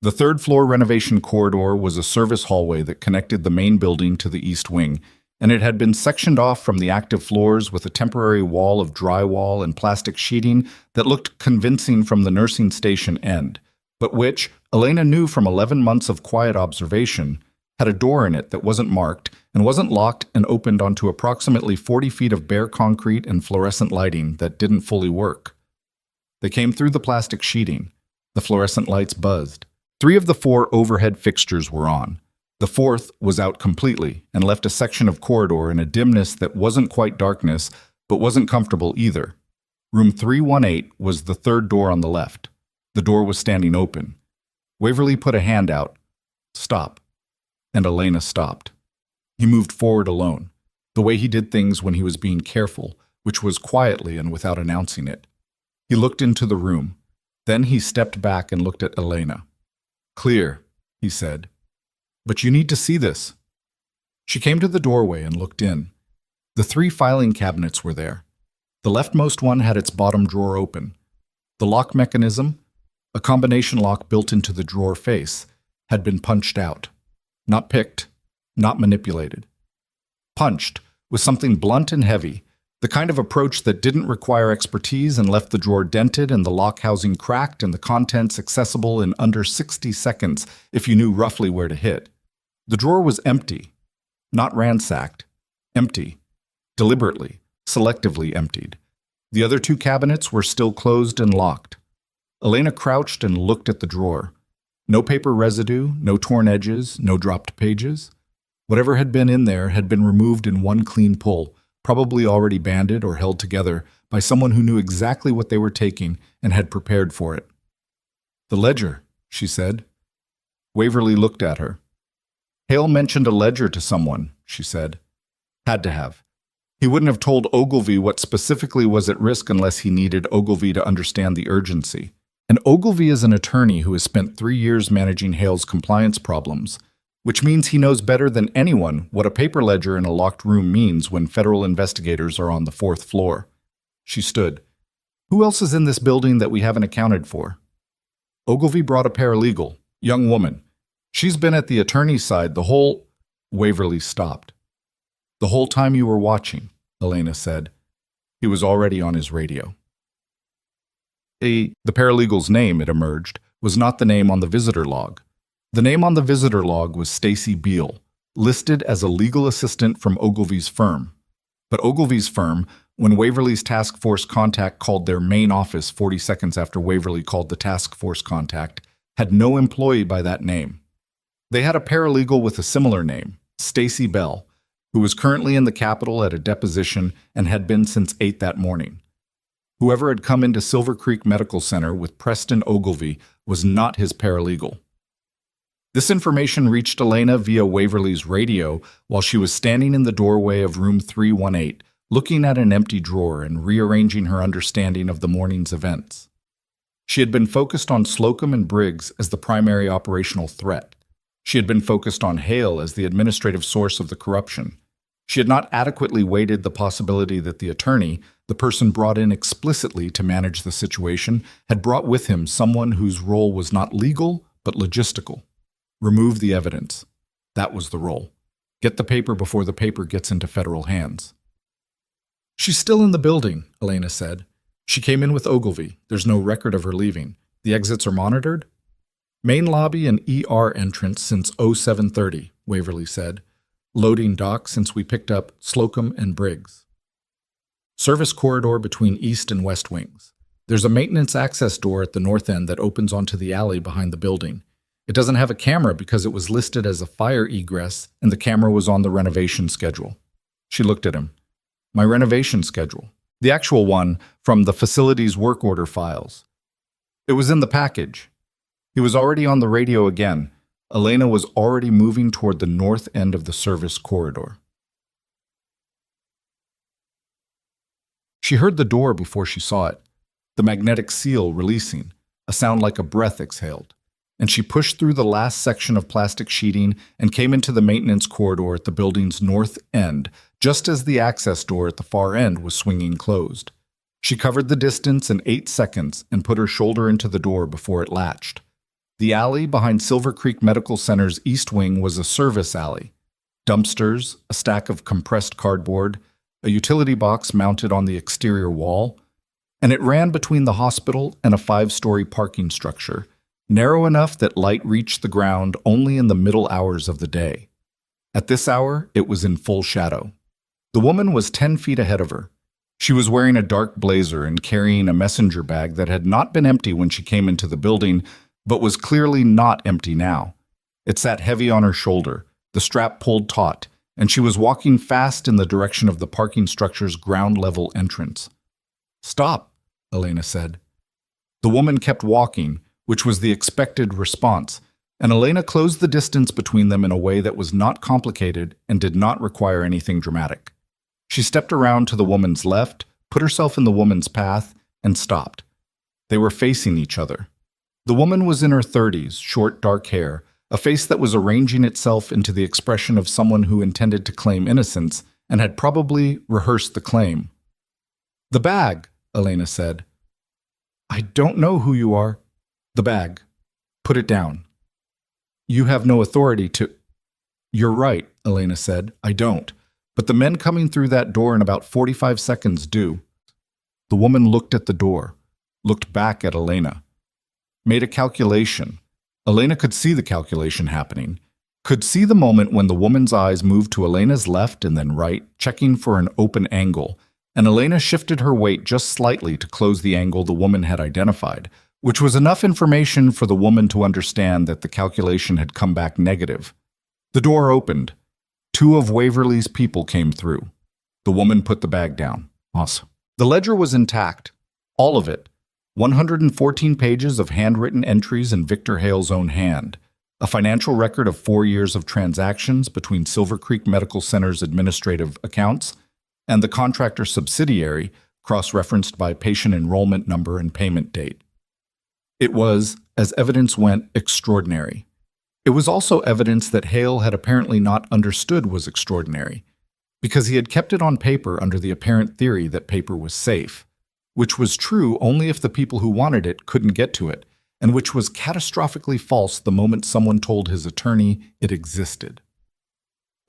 The 3rd floor renovation corridor was a service hallway that connected the main building to the east wing, and it had been sectioned off from the active floors with a temporary wall of drywall and plastic sheeting that looked convincing from the nursing station end, but which, Elena knew from 11 months of quiet observation, had a door in it that wasn't marked and wasn't locked and opened onto approximately 40 feet of bare concrete and fluorescent lighting that didn't fully work. They came through the plastic sheeting. The fluorescent lights buzzed. 3 of the 4 overhead fixtures were on. The 4th was out completely and left a section of corridor in a dimness that wasn't quite darkness, but wasn't comfortable either. Room 318 was the 3rd door on the left. The door was standing open. Waverly put a hand out. Stop. And Elena stopped. He moved forward alone, the way he did things when he was being careful, which was quietly and without announcing it. He looked into the room. Then he stepped back and looked at Elena. Clear, he said. But you need to see this. She came to the doorway and looked in. The 3 filing cabinets were there. The leftmost one had its bottom drawer open. The lock mechanism, a combination lock built into the drawer face, had been punched out. Not picked, not manipulated. Punched with something blunt and heavy, the kind of approach that didn't require expertise and left the drawer dented and the lock housing cracked and the contents accessible in under 60 seconds if you knew roughly where to hit. The drawer was empty, not ransacked, empty, deliberately, selectively emptied. The other 2 cabinets were still closed and locked. Elena crouched and looked at the drawer. No paper residue, no torn edges, no dropped pages. Whatever had been in there had been removed in one clean pull, probably already banded or held together by someone who knew exactly what they were taking and had prepared for it. The ledger, she said. Waverly looked at her. Hale mentioned a ledger to someone, she said. Had to have. He wouldn't have told Ogilvy what specifically was at risk unless he needed Ogilvy to understand the urgency. And Ogilvy is an attorney who has spent 3 years managing Hale's compliance problems, which means he knows better than anyone what a paper ledger in a locked room means when federal investigators are on the 4th floor. She stood. Who else is in this building that we haven't accounted for? Ogilvy brought a paralegal, young woman. She's been at the attorney's side the whole... Waverly stopped. The whole time you were watching, Elena said. He was already on his radio. The paralegal's name, it emerged, was not the name on the visitor log. The name on the visitor log was Stacy Beal, listed as a legal assistant from Ogilvy's firm. But Ogilvy's firm, when Waverly's task force contact called their main office 40 seconds after Waverly called the task force contact, had no employee by that name. They had a paralegal with a similar name, Stacy Bell, who was currently in the Capitol at a deposition and had been since 8 that morning. Whoever had come into Silver Creek Medical Center with Preston Ogilvy was not his paralegal. This information reached Elena via Waverly's radio while she was standing in the doorway of room 318, looking at an empty drawer and rearranging her understanding of the morning's events. She had been focused on Slocum and Briggs as the primary operational threat. She had been focused on Hale as the administrative source of the corruption. She had not adequately weighted the possibility that the attorney, the person brought in explicitly to manage the situation, had brought with him someone whose role was not legal but logistical. Remove the evidence. That was the role. Get the paper before the paper gets into federal hands. She's still in the building, Elena said. She came in with Ogilvy. There's no record of her leaving. The exits are monitored? Main lobby and ER entrance since 0730, Waverly said. Loading dock since we picked up Slocum and Briggs. Service corridor between east and west wings. There's a maintenance access door at the north end that opens onto the alley behind the building. It doesn't have a camera because it was listed as a fire egress and the camera was on the renovation schedule. She looked at him. My renovation schedule. The actual one from the facility's work order files. It was in the package. He was already on the radio again. Elena was already moving toward the north end of the service corridor. She heard the door before she saw it, the magnetic seal releasing, a sound like a breath exhaled, and she pushed through the last section of plastic sheeting and came into the maintenance corridor at the building's north end, just as the access door at the far end was swinging closed. She covered the distance in 8 seconds and put her shoulder into the door before it latched. The alley behind Silver Creek Medical Center's east wing was a service alley. Dumpsters, a stack of compressed cardboard, a utility box mounted on the exterior wall, and it ran between the hospital and a 5-story parking structure, narrow enough that light reached the ground only in the middle hours of the day. At this hour, it was in full shadow. The woman was 10 feet ahead of her. She was wearing a dark blazer and carrying a messenger bag that had not been empty when she came into the building, but was clearly not empty now. It sat heavy on her shoulder, the strap pulled taut, and she was walking fast in the direction of the parking structure's ground-level entrance. "Stop," Elena said. The woman kept walking, which was the expected response, and Elena closed the distance between them in a way that was not complicated and did not require anything dramatic. She stepped around to the woman's left, put herself in the woman's path, and stopped. They were facing each other. The woman was in her 30s, short dark hair, a face that was arranging itself into the expression of someone who intended to claim innocence and had probably rehearsed the claim. "The bag," Elena said. "I don't know who you are." "The bag. Put it down." "You have no authority to—" "You're right," Elena said. "I don't. But the men coming through that door in about 45 seconds do." The woman looked at the door, looked back at Elena, made a calculation. Elena could see the calculation happening, could see the moment when the woman's eyes moved to Elena's left and then right, checking for an open angle, and Elena shifted her weight just slightly to close the angle the woman had identified, which was enough information for the woman to understand that the calculation had come back negative. The door opened. 2 of Waverly's people came through. The woman put the bag down. Awesome. The ledger was intact. All of it. 114 pages of handwritten entries in Victor Hale's own hand. A financial record of 4 years of transactions between Silver Creek Medical Center's administrative accounts and the contractor subsidiary, cross-referenced by patient enrollment number and payment date. It was, as evidence went, extraordinary. It was also evidence that Hale had apparently not understood was extraordinary, because he had kept it on paper under the apparent theory that paper was safe, which was true only if the people who wanted it couldn't get to it, and which was catastrophically false the moment someone told his attorney it existed.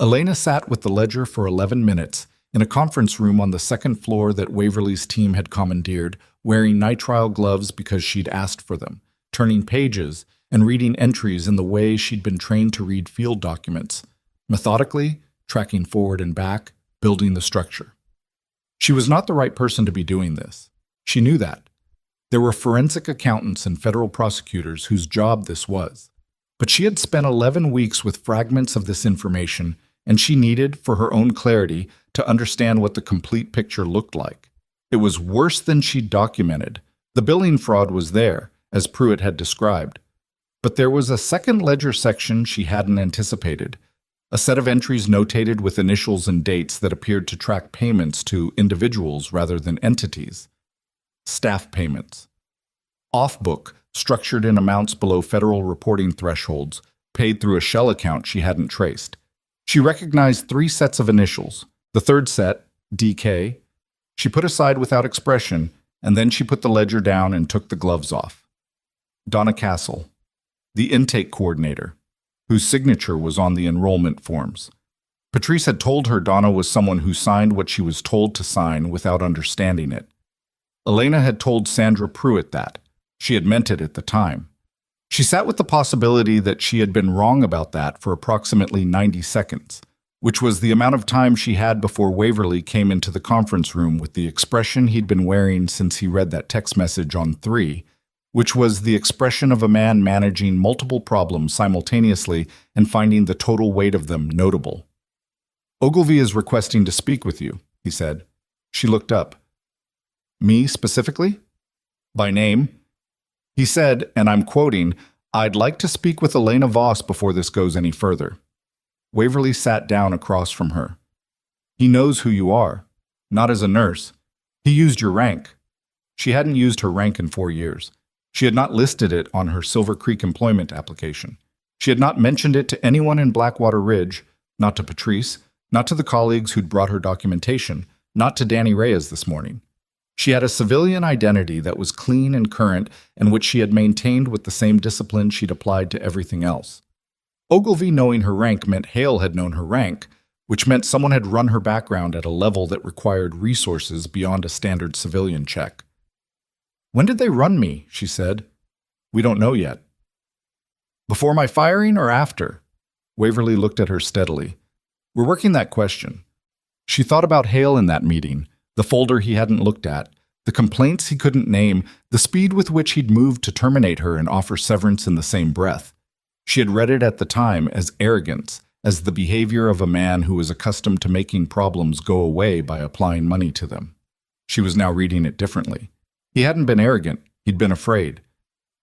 Elena sat with the ledger for 11 minutes in a conference room on the second floor that Waverly's team had commandeered, wearing nitrile gloves because she'd asked for them, turning pages and reading entries in the way she'd been trained to read field documents, methodically, tracking forward and back, building the structure. She was not the right person to be doing this. She knew that. There were forensic accountants and federal prosecutors whose job this was. But she had spent 11 weeks with fragments of this information, and she needed, for her own clarity, to understand what the complete picture looked like. It was worse than she'd documented. The billing fraud was there, as Pruitt had described. But there was a second ledger section she hadn't anticipated, a set of entries notated with initials and dates that appeared to track payments to individuals rather than entities. Staff payments. Off-book, structured in amounts below federal reporting thresholds, paid through a shell account she hadn't traced. She recognized 3 sets of initials. The third set, DK, she put aside without expression, and then she put the ledger down and took the gloves off. Donna Castle, the intake coordinator, whose signature was on the enrollment forms. Patrice had told her Donna was someone who signed what she was told to sign without understanding it. Elena had told Sandra Pruitt that. She had meant it at the time. She sat with the possibility that she had been wrong about that for approximately 90 seconds. which was the amount of time she had before Waverly came into the conference room with the expression he'd been wearing since he read that text message on 3, which was the expression of a man managing multiple problems simultaneously and finding the total weight of them notable. "Ogilvy is requesting to speak with you," he said. She looked up. "Me specifically?" "By name." He said, and I'm quoting, "I'd like to speak with Elena Voss before this goes any further." Waverly sat down across from her. "He knows who you are. Not as a nurse. He used your rank." She hadn't used her rank in 4 years. She had not listed it on her Silver Creek employment application. She had not mentioned it to anyone in Blackwater Ridge, not to Patrice, not to the colleagues who'd brought her documentation, not to Danny Reyes this morning. She had a civilian identity that was clean and current and which she had maintained with the same discipline she'd applied to everything else. Ogilvy knowing her rank meant Hale had known her rank, which meant someone had run her background at a level that required resources beyond a standard civilian check. "When did they run me?" she said. "We don't know yet." "Before my firing or after?" Waverly looked at her steadily. "We're working that question." She thought about Hale in that meeting, the folder he hadn't looked at, the complaints he couldn't name, the speed with which he'd moved to terminate her and offer severance in the same breath. She had read it at the time as arrogance, as the behavior of a man who was accustomed to making problems go away by applying money to them. She was now reading it differently. He hadn't been arrogant, he'd been afraid.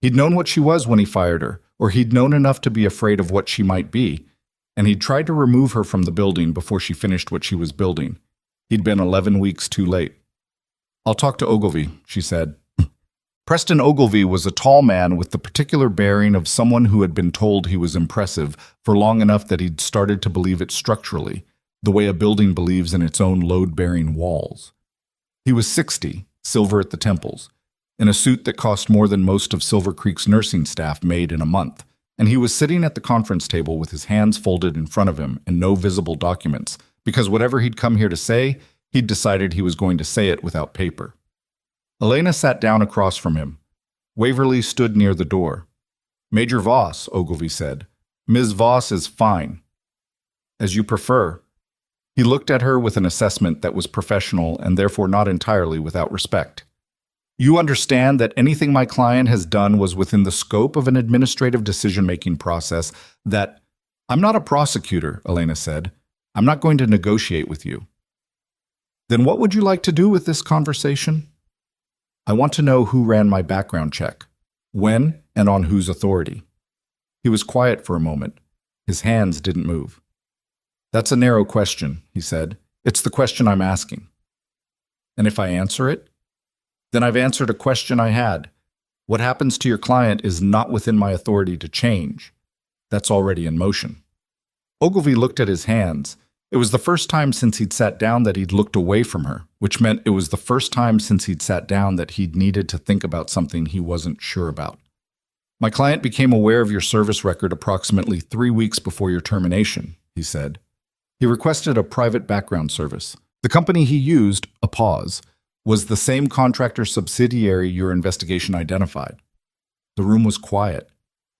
He'd known what she was when he fired her, or he'd known enough to be afraid of what she might be, and he'd tried to remove her from the building before she finished what she was building. He'd been 11 weeks too late. "I'll talk to Ogilvy," she said. Preston Ogilvy was a tall man with the particular bearing of someone who had been told he was impressive for long enough that he'd started to believe it structurally, the way a building believes in its own load-bearing walls. He was 60, silver at the temples, in a suit that cost more than most of Silver Creek's nursing staff made in a month, and he was sitting at the conference table with his hands folded in front of him and no visible documents, because whatever he'd come here to say, he'd decided he was going to say it without paper. Elena sat down across from him. Waverly stood near the door. "Major Voss," Ogilvy said. "Ms. Voss is fine." "As you prefer." He looked at her with an assessment that was professional and therefore not entirely without respect. "You understand that anything my client has done was within the scope of an administrative decision-making process that—" "I'm not a prosecutor," Elena said. "I'm not going to negotiate with you." "Then what would you like to do with this conversation?" "I want to know who ran my background check, when, and on whose authority." He was quiet for a moment. His hands didn't move. "That's a narrow question," he said. "It's the question I'm asking." "And if I answer it?" "Then I've answered a question I had. What happens to your client is not within my authority to change. That's already in motion." Ogilvy looked at his hands. It was the first time since he'd sat down that he'd looked away from her, which meant it was the first time since he'd sat down that he'd needed to think about something he wasn't sure about. "My client became aware of your service record approximately 3 weeks before your termination," he said. He requested a private background service. The company he used, a pause, was the same contractor subsidiary your investigation identified. The room was quiet.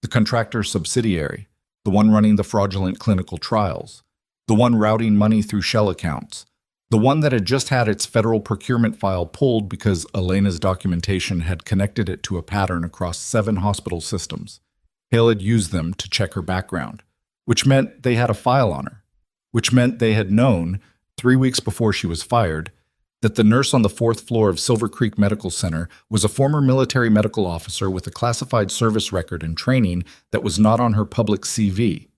The contractor subsidiary, the one running the fraudulent clinical trials, the one routing money through shell accounts, the one that had just had its federal procurement file pulled because Elena's documentation had connected it to a pattern across 7 hospital systems. Hale had used them to check her background, which meant they had a file on her, which meant they had known, 3 weeks before she was fired, that the nurse on the 4th floor of Silver Creek Medical Center was a former military medical officer with a classified service record and training that was not on her public CV.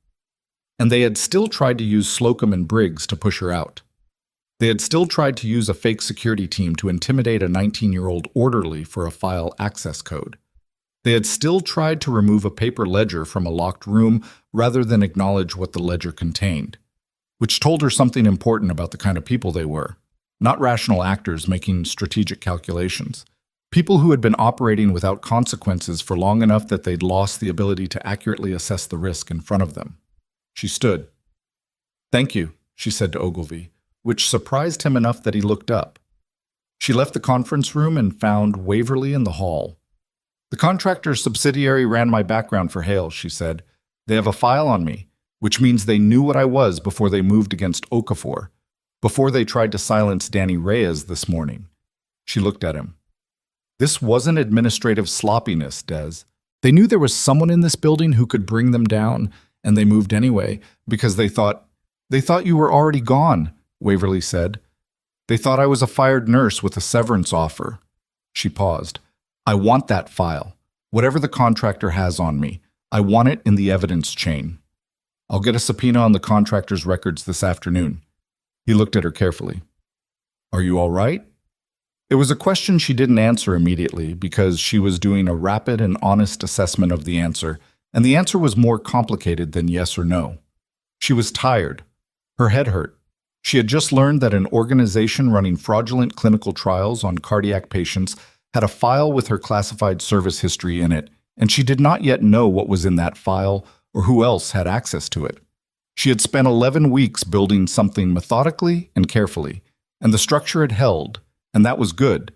And they had still tried to use Slocum and Briggs to push her out. They had still tried to use a fake security team to intimidate a 19-year-old orderly for a file access code. They had still tried to remove a paper ledger from a locked room rather than acknowledge what the ledger contained, which told her something important about the kind of people they were. Not rational actors making strategic calculations. People who had been operating without consequences for long enough that they'd lost the ability to accurately assess the risk in front of them. She stood. "Thank you," she said to Ogilvy, which surprised him enough that he looked up. She left the conference room and found Waverly in the hall. "The contractor's subsidiary ran my background for Hale," she said. "They have a file on me. which means they knew what I was before they moved against Okafor, before they tried to silence Danny Reyes this morning. She looked at him. This wasn't administrative sloppiness, Des. They knew there was someone in this building who could bring them down, and they moved anyway, because they thought you were already gone, Waverly said. They thought I was a fired nurse with a severance offer. She paused. I want that file. Whatever the contractor has on me, I want it in the evidence chain. I'll get a subpoena on the contractor's records this afternoon. He looked at her carefully. Are you all right? It was a question she didn't answer immediately because she was doing a rapid and honest assessment of the answer, and the answer was more complicated than yes or no. She was tired. Her head hurt. She had just learned that an organization running fraudulent clinical trials on cardiac patients had a file with her classified service history in it, and she did not yet know what was in that file or who else had access to it. She had spent 11 weeks building something methodically and carefully, and the structure had held, and that was good.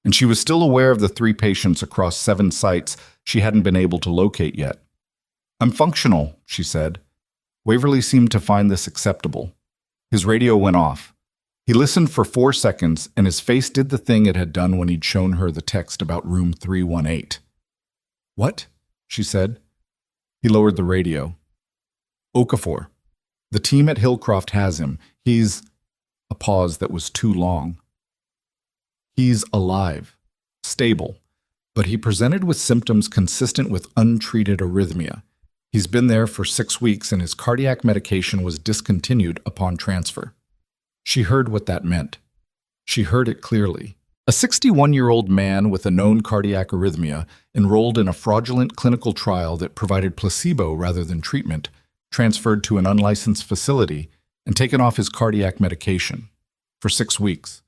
And she was still aware of the 3 patients across 7 sites she hadn't been able to locate yet. I'm functional, she said. Waverly seemed to find this acceptable. His radio went off. He listened for 4 seconds, and his face did the thing it had done when he'd shown her the text about room 318. What? She said. He lowered the radio. Okafor. The team at Hillcroft has him. He's... A pause that was too long. He's alive, stable, but he presented with symptoms consistent with untreated arrhythmia. He's been there for 6 weeks and his cardiac medication was discontinued upon transfer. She heard what that meant. She heard it clearly. A 61-year-old man with a known cardiac arrhythmia enrolled in a fraudulent clinical trial that provided placebo rather than treatment, transferred to an unlicensed facility, and taken off his cardiac medication for 6 weeks.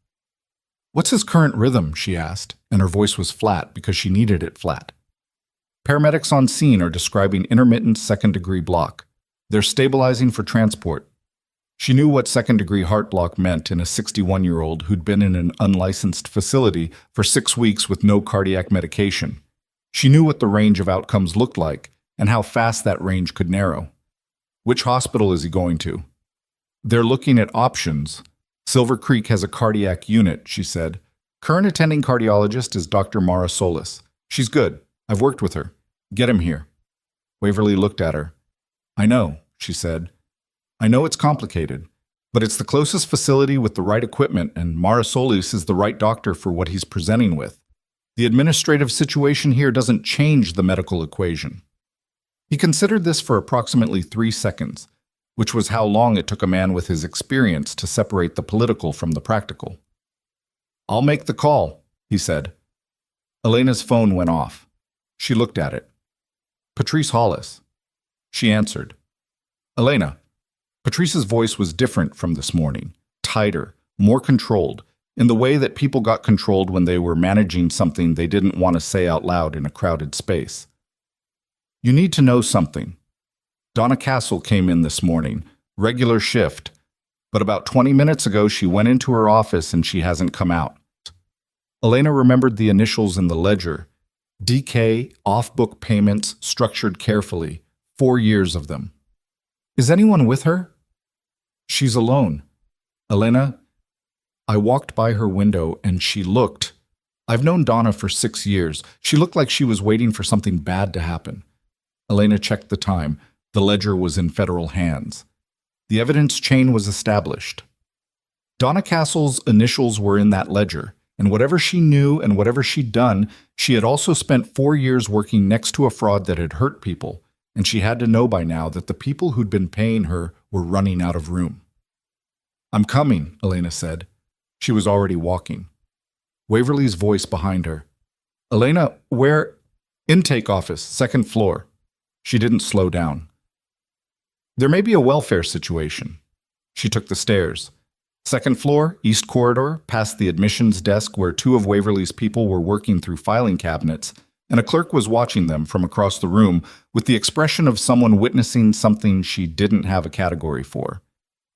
What's his current rhythm, she asked, and her voice was flat because she needed it flat. Paramedics on scene are describing intermittent second-degree block. They're stabilizing for transport. She knew what second-degree heart block meant in a 61-year-old who'd been in an unlicensed facility for 6 weeks with no cardiac medication. She knew what the range of outcomes looked like and how fast that range could narrow. Which hospital is he going to? They're looking at options. Silver Creek has a cardiac unit, she said. Current attending cardiologist is Dr. Mara Solis. She's good. I've worked with her. Get him here. Waverly looked at her. I know, she said. I know it's complicated, but it's the closest facility with the right equipment, and Mara Solis is the right doctor for what he's presenting with. The administrative situation here doesn't change the medical equation. He considered this for approximately 3 seconds, which was how long it took a man with his experience to separate the political from the practical. I'll make the call, he said. Elena's phone went off. She looked at it. Patrice Hollis. She answered. Elena. Patrice's voice was different from this morning, tighter, more controlled, in the way that people got controlled when they were managing something they didn't want to say out loud in a crowded space. You need to know something. Donna Castle came in this morning, regular shift, but about 20 minutes ago she went into her office and she hasn't come out. Elena remembered the initials in the ledger. DK, off-book payments, structured carefully, 4 years of them. Is anyone with her? She's alone. Elena, I walked by her window and she looked. I've known Donna for 6 years. She looked like she was waiting for something bad to happen. Elena checked the time. The ledger was in federal hands. The evidence chain was established. Donna Castle's initials were in that ledger, and whatever she knew and whatever she'd done, she had also spent 4 years working next to a fraud that had hurt people, and she had to know by now that the people who'd been paying her were running out of room. I'm coming, Elena said. She was already walking. Waverly's voice behind her. Elena, where? Intake office, 2nd floor. She didn't slow down. There may be a welfare situation. She took the stairs. 2nd floor, east corridor, past the admissions desk where 2 of Waverly's people were working through filing cabinets, and a clerk was watching them from across the room with the expression of someone witnessing something she didn't have a category for.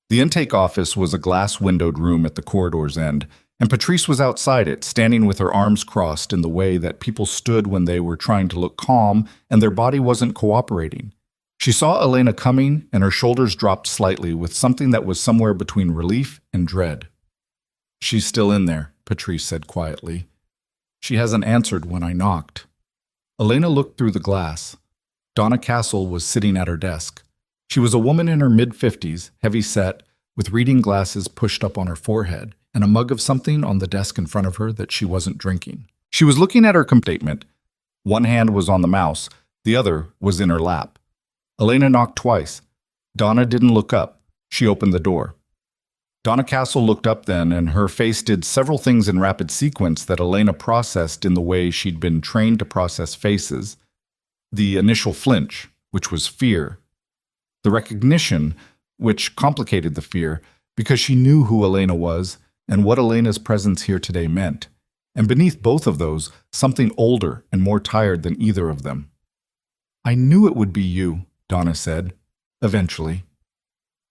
The intake office was a glass-windowed room at the corridor's end, and Patrice was outside it, standing with her arms crossed in the way that people stood when they were trying to look calm and their body wasn't cooperating. She saw Elena coming, and her shoulders dropped slightly with something that was somewhere between relief and dread. "She's still in there," Patrice said quietly. "She hasn't answered when I knocked." Elena looked through the glass. Donna Castle was sitting at her desk. She was a woman in her mid-50s, heavy-set, with reading glasses pushed up on her forehead, and a mug of something on the desk in front of her that she wasn't drinking. She was looking at her statement. One hand was on the mouse, the other was in her lap. Elena knocked twice. Donna didn't look up. She opened the door. Donna Castle looked up then, and her face did several things in rapid sequence that Elena processed in the way she'd been trained to process faces. The initial flinch, which was fear. The recognition, which complicated the fear, because she knew who Elena was and what Elena's presence here today meant. And beneath both of those, something older and more tired than either of them. "I knew it would be you," Donna said, eventually.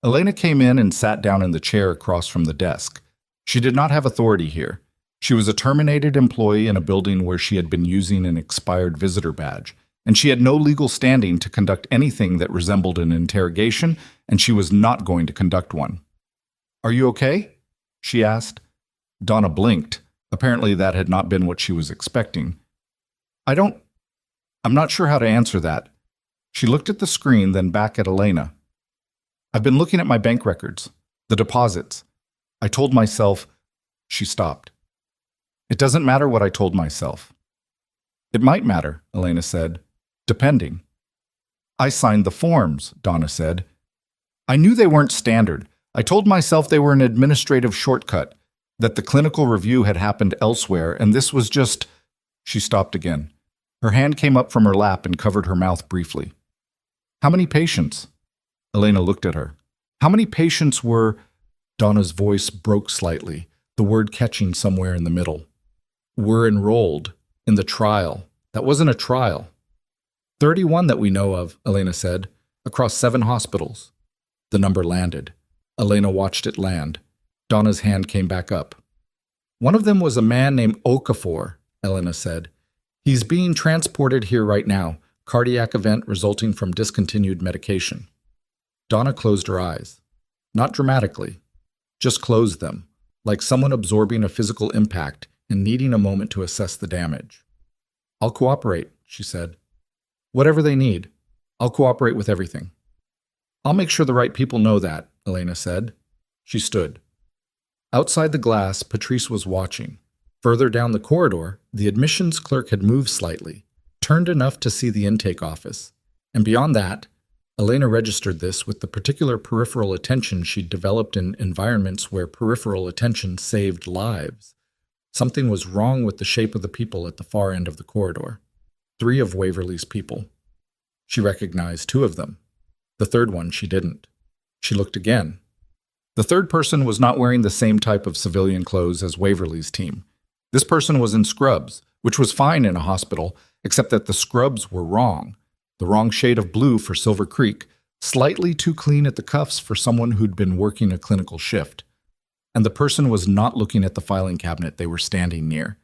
Elena came in and sat down in the chair across from the desk. She did not have authority here. She was a terminated employee in a building where she had been using an expired visitor badge, and she had no legal standing to conduct anything that resembled an interrogation, and she was not going to conduct one. "Are you okay?" she asked. Donna blinked. Apparently that had not been what she was expecting. I'm not sure how to answer that." She looked at the screen, then back at Elena. "I've been looking at my bank records, the deposits. I told myself—" She stopped. "It doesn't matter what I told myself." "It might matter," Elena said, "depending." "I signed the forms," Donna said. "I knew they weren't standard. I told myself they were an administrative shortcut, that the clinical review had happened elsewhere, and this was just—" She stopped again. Her hand came up from her lap and covered her mouth briefly. "How many patients?" Elena looked at her. "How many patients were—" Donna's voice broke slightly, the word catching somewhere in the middle. "Were enrolled in the trial. That wasn't a trial." 31 that we know of," Elena said, "across 7 hospitals." The number landed. Elena watched it land. Donna's hand came back up. "One of them was a man named Okafor," Elena said. "He's being transported here right now. Cardiac event resulting from discontinued medication." Donna closed her eyes. Not dramatically. Just closed them, like someone absorbing a physical impact and needing a moment to assess the damage. "I'll cooperate," she said. "Whatever they need. I'll cooperate with everything." "I'll make sure the right people know that," Elena said. She stood. Outside the glass, Patrice was watching. Further down the corridor, the admissions clerk had moved slightly, turned enough to see the intake office. And beyond that, Elena registered this with the particular peripheral attention she'd developed in environments where peripheral attention saved lives. Something was wrong with the shape of the people at the far end of the corridor. 3 of Waverly's people. She recognized 2 of them. The third one she didn't. She looked again. The third person was not wearing the same type of civilian clothes as Waverly's team. This person was in scrubs, which was fine in a hospital, except that the scrubs were wrong. The wrong shade of blue for Silver Creek, slightly too clean at the cuffs for someone who'd been working a clinical shift. And the person was not looking at the filing cabinet they were standing near.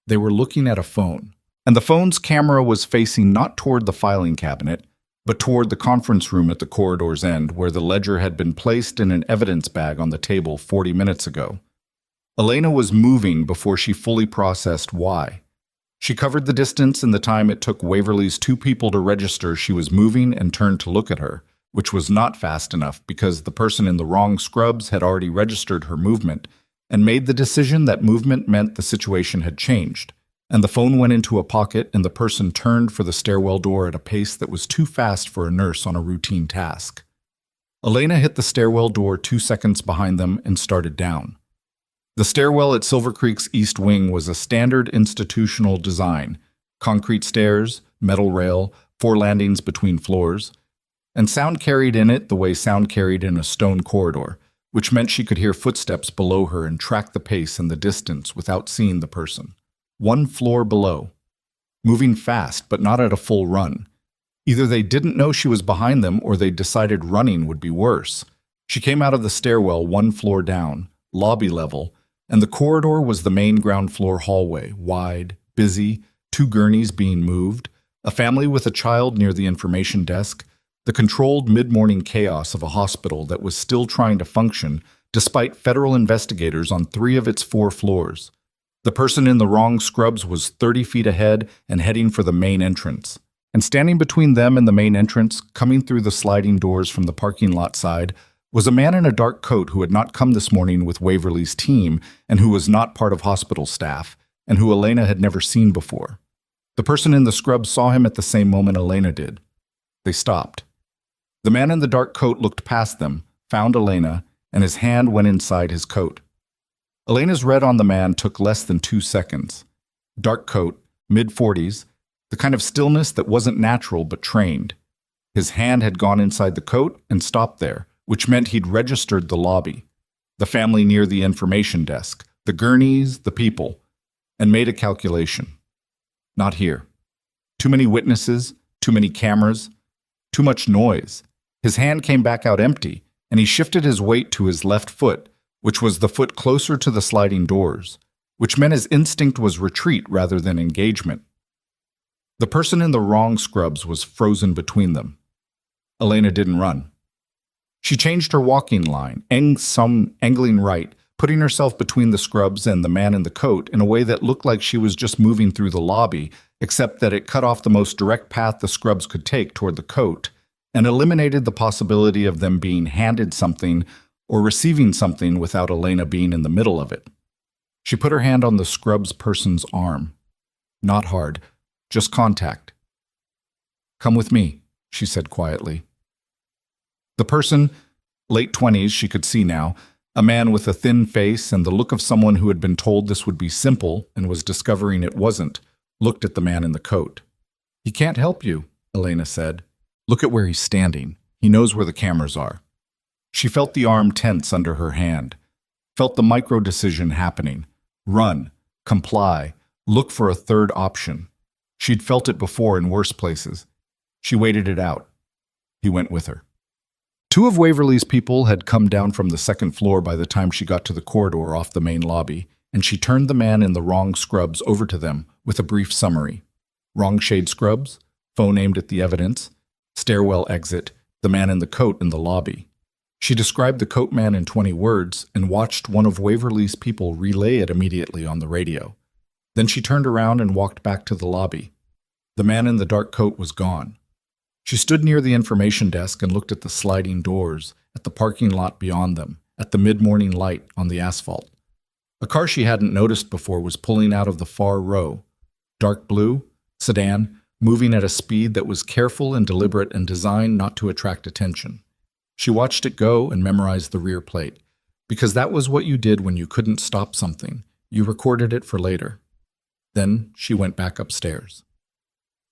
They were looking at a phone. And the phone's camera was facing not toward the filing cabinet, but toward the conference room at the corridor's end, where the ledger had been placed in an evidence bag on the table 40 minutes ago. Elena was moving before she fully processed why. She covered the distance in the time it took Waverly's 2 people to register she was moving and turned to look at her, which was not fast enough because the person in the wrong scrubs had already registered her movement and made the decision that movement meant the situation had changed. And the phone went into a pocket and the person turned for the stairwell door at a pace that was too fast for a nurse on a routine task. Elena hit the stairwell door 2 seconds behind them and started down. The stairwell at Silver Creek's East Wing was a standard institutional design, concrete stairs, metal rail, 4 landings between floors, and sound carried in it the way sound carried in a stone corridor, which meant she could hear footsteps below her and track the pace and the distance without seeing the person. 1 floor below. Moving fast, but not at a full run. Either they didn't know she was behind them or they decided running would be worse. She came out of the stairwell 1 floor down, lobby level, and the corridor was the main ground floor hallway, wide, busy, 2 gurneys being moved, a family with a child near the information desk, the controlled mid-morning chaos of a hospital that was still trying to function despite federal investigators on 3 of its 4 floors. The person in the wrong scrubs was 30 feet ahead and heading for the main entrance. And standing between them and the main entrance, coming through the sliding doors from the parking lot side, was a man in a dark coat who had not come this morning with Waverly's team and who was not part of hospital staff, and who Elena had never seen before. The person in the scrubs saw him at the same moment Elena did. They stopped. The man in the dark coat looked past them, found Elena, and his hand went inside his coat. Elena's read on the man took less than 2 seconds. Dark coat, mid-40s, the kind of stillness that wasn't natural but trained. His hand had gone inside the coat and stopped there, which meant he'd registered the lobby, the family near the information desk, the gurneys, the people, and made a calculation. Not here. Too many witnesses, too many cameras, too much noise. His hand came back out empty, and he shifted his weight to his left foot, which was the foot closer to the sliding doors, which meant his instinct was retreat rather than engagement. The person in the wrong scrubs was frozen between them. Elena didn't run. She changed her walking line, angling right, putting herself between the scrubs and the man in the coat in a way that looked like she was just moving through the lobby, except that it cut off the most direct path the scrubs could take toward the coat and eliminated the possibility of them being handed something or receiving something without Elena being in the middle of it. She put her hand on the scrubs person's arm. Not hard, just contact. "Come with me," she said quietly. The person, late 20s she could see now, a man with a thin face and the look of someone who had been told this would be simple and was discovering it wasn't, looked at the man in the coat. "He can't help you," Elena said. "Look at where he's standing. He knows where the cameras are." She felt the arm tense under her hand, felt the micro-decision happening. Run, comply, look for a third option. She'd felt it before in worse places. She waited it out. He went with her. 2 of Waverly's people had come down from the 2nd floor by the time she got to the corridor off the main lobby, and she turned the man in the wrong scrubs over to them with a brief summary. Wrong shade scrubs, phone aimed at the evidence, stairwell exit, the man in the coat in the lobby. She described the coat man in 20 words and watched one of Waverly's people relay it immediately on the radio. Then she turned around and walked back to the lobby. The man in the dark coat was gone. She stood near the information desk and looked at the sliding doors, at the parking lot beyond them, at the mid-morning light on the asphalt. A car she hadn't noticed before was pulling out of the far row. Dark blue, sedan, moving at a speed that was careful and deliberate and designed not to attract attention. She watched it go and memorized the rear plate, because that was what you did when you couldn't stop something. You recorded it for later. Then she went back upstairs.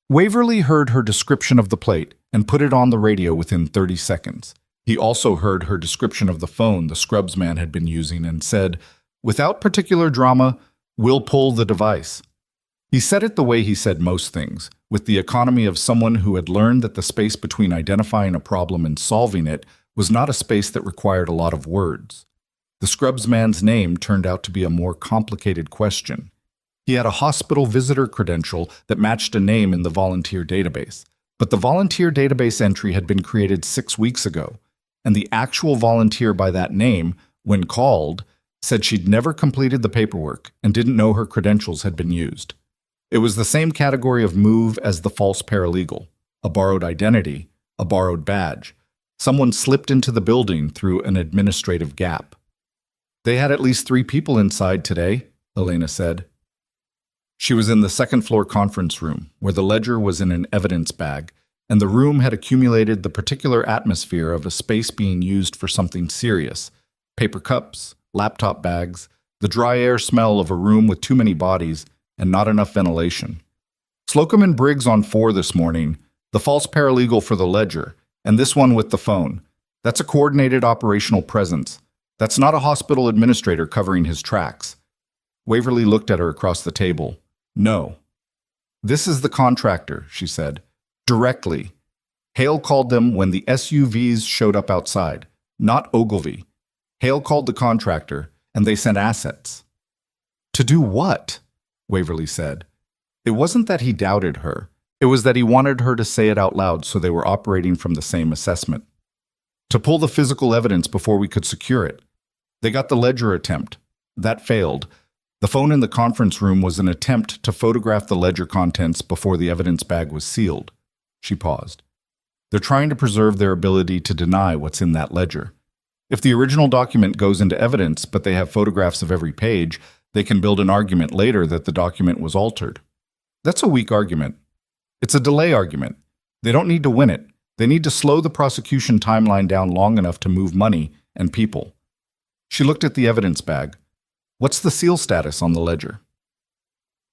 Waverly heard her description of the plate and put it on the radio within 30 seconds. He also heard her description of the phone the scrubs man had been using and said, "Without particular drama, we'll pull the device." He said it the way he said most things, with the economy of someone who had learned that the space between identifying a problem and solving it was not a space that required a lot of words. The scrubs man's name turned out to be a more complicated question. He had a hospital visitor credential that matched a name in the volunteer database, but the volunteer database entry had been created 6 weeks ago, and the actual volunteer by that name, when called, said she'd never completed the paperwork and didn't know her credentials had been used. It was the same category of move as the false paralegal, a borrowed identity, a borrowed badge. Someone slipped into the building through an administrative gap. "They had at least 3 people inside today," Elena said. She was in the 2nd floor conference room, where the ledger was in an evidence bag, and the room had accumulated the particular atmosphere of a space being used for something serious. Paper cups, laptop bags, the dry air smell of a room with too many bodies and not enough ventilation. Slocum and Briggs on 4 this morning, the false paralegal for the ledger, and this one with the phone. That's a coordinated operational presence. That's not a hospital administrator covering his tracks. Waverly looked at her across the table. "No. This is the contractor," she said. "Directly. Hale called them when the SUVs showed up outside, not Ogilvy. Hale called the contractor, and they sent assets." "To do what?" Waverly said. It wasn't that he doubted her. It was that he wanted her to say it out loud so they were operating from the same assessment. To pull the physical evidence before we could secure it. They got the ledger attempt. That failed. The phone in the conference room was an attempt to photograph the ledger contents before the evidence bag was sealed. She paused. They're trying to preserve their ability to deny what's in that ledger. If the original document goes into evidence, but they have photographs of every page, they can build an argument later that the document was altered. That's a weak argument. It's a delay argument. They don't need to win it. They need to slow the prosecution timeline down long enough to move money and people. She looked at the evidence bag. What's the seal status on the ledger?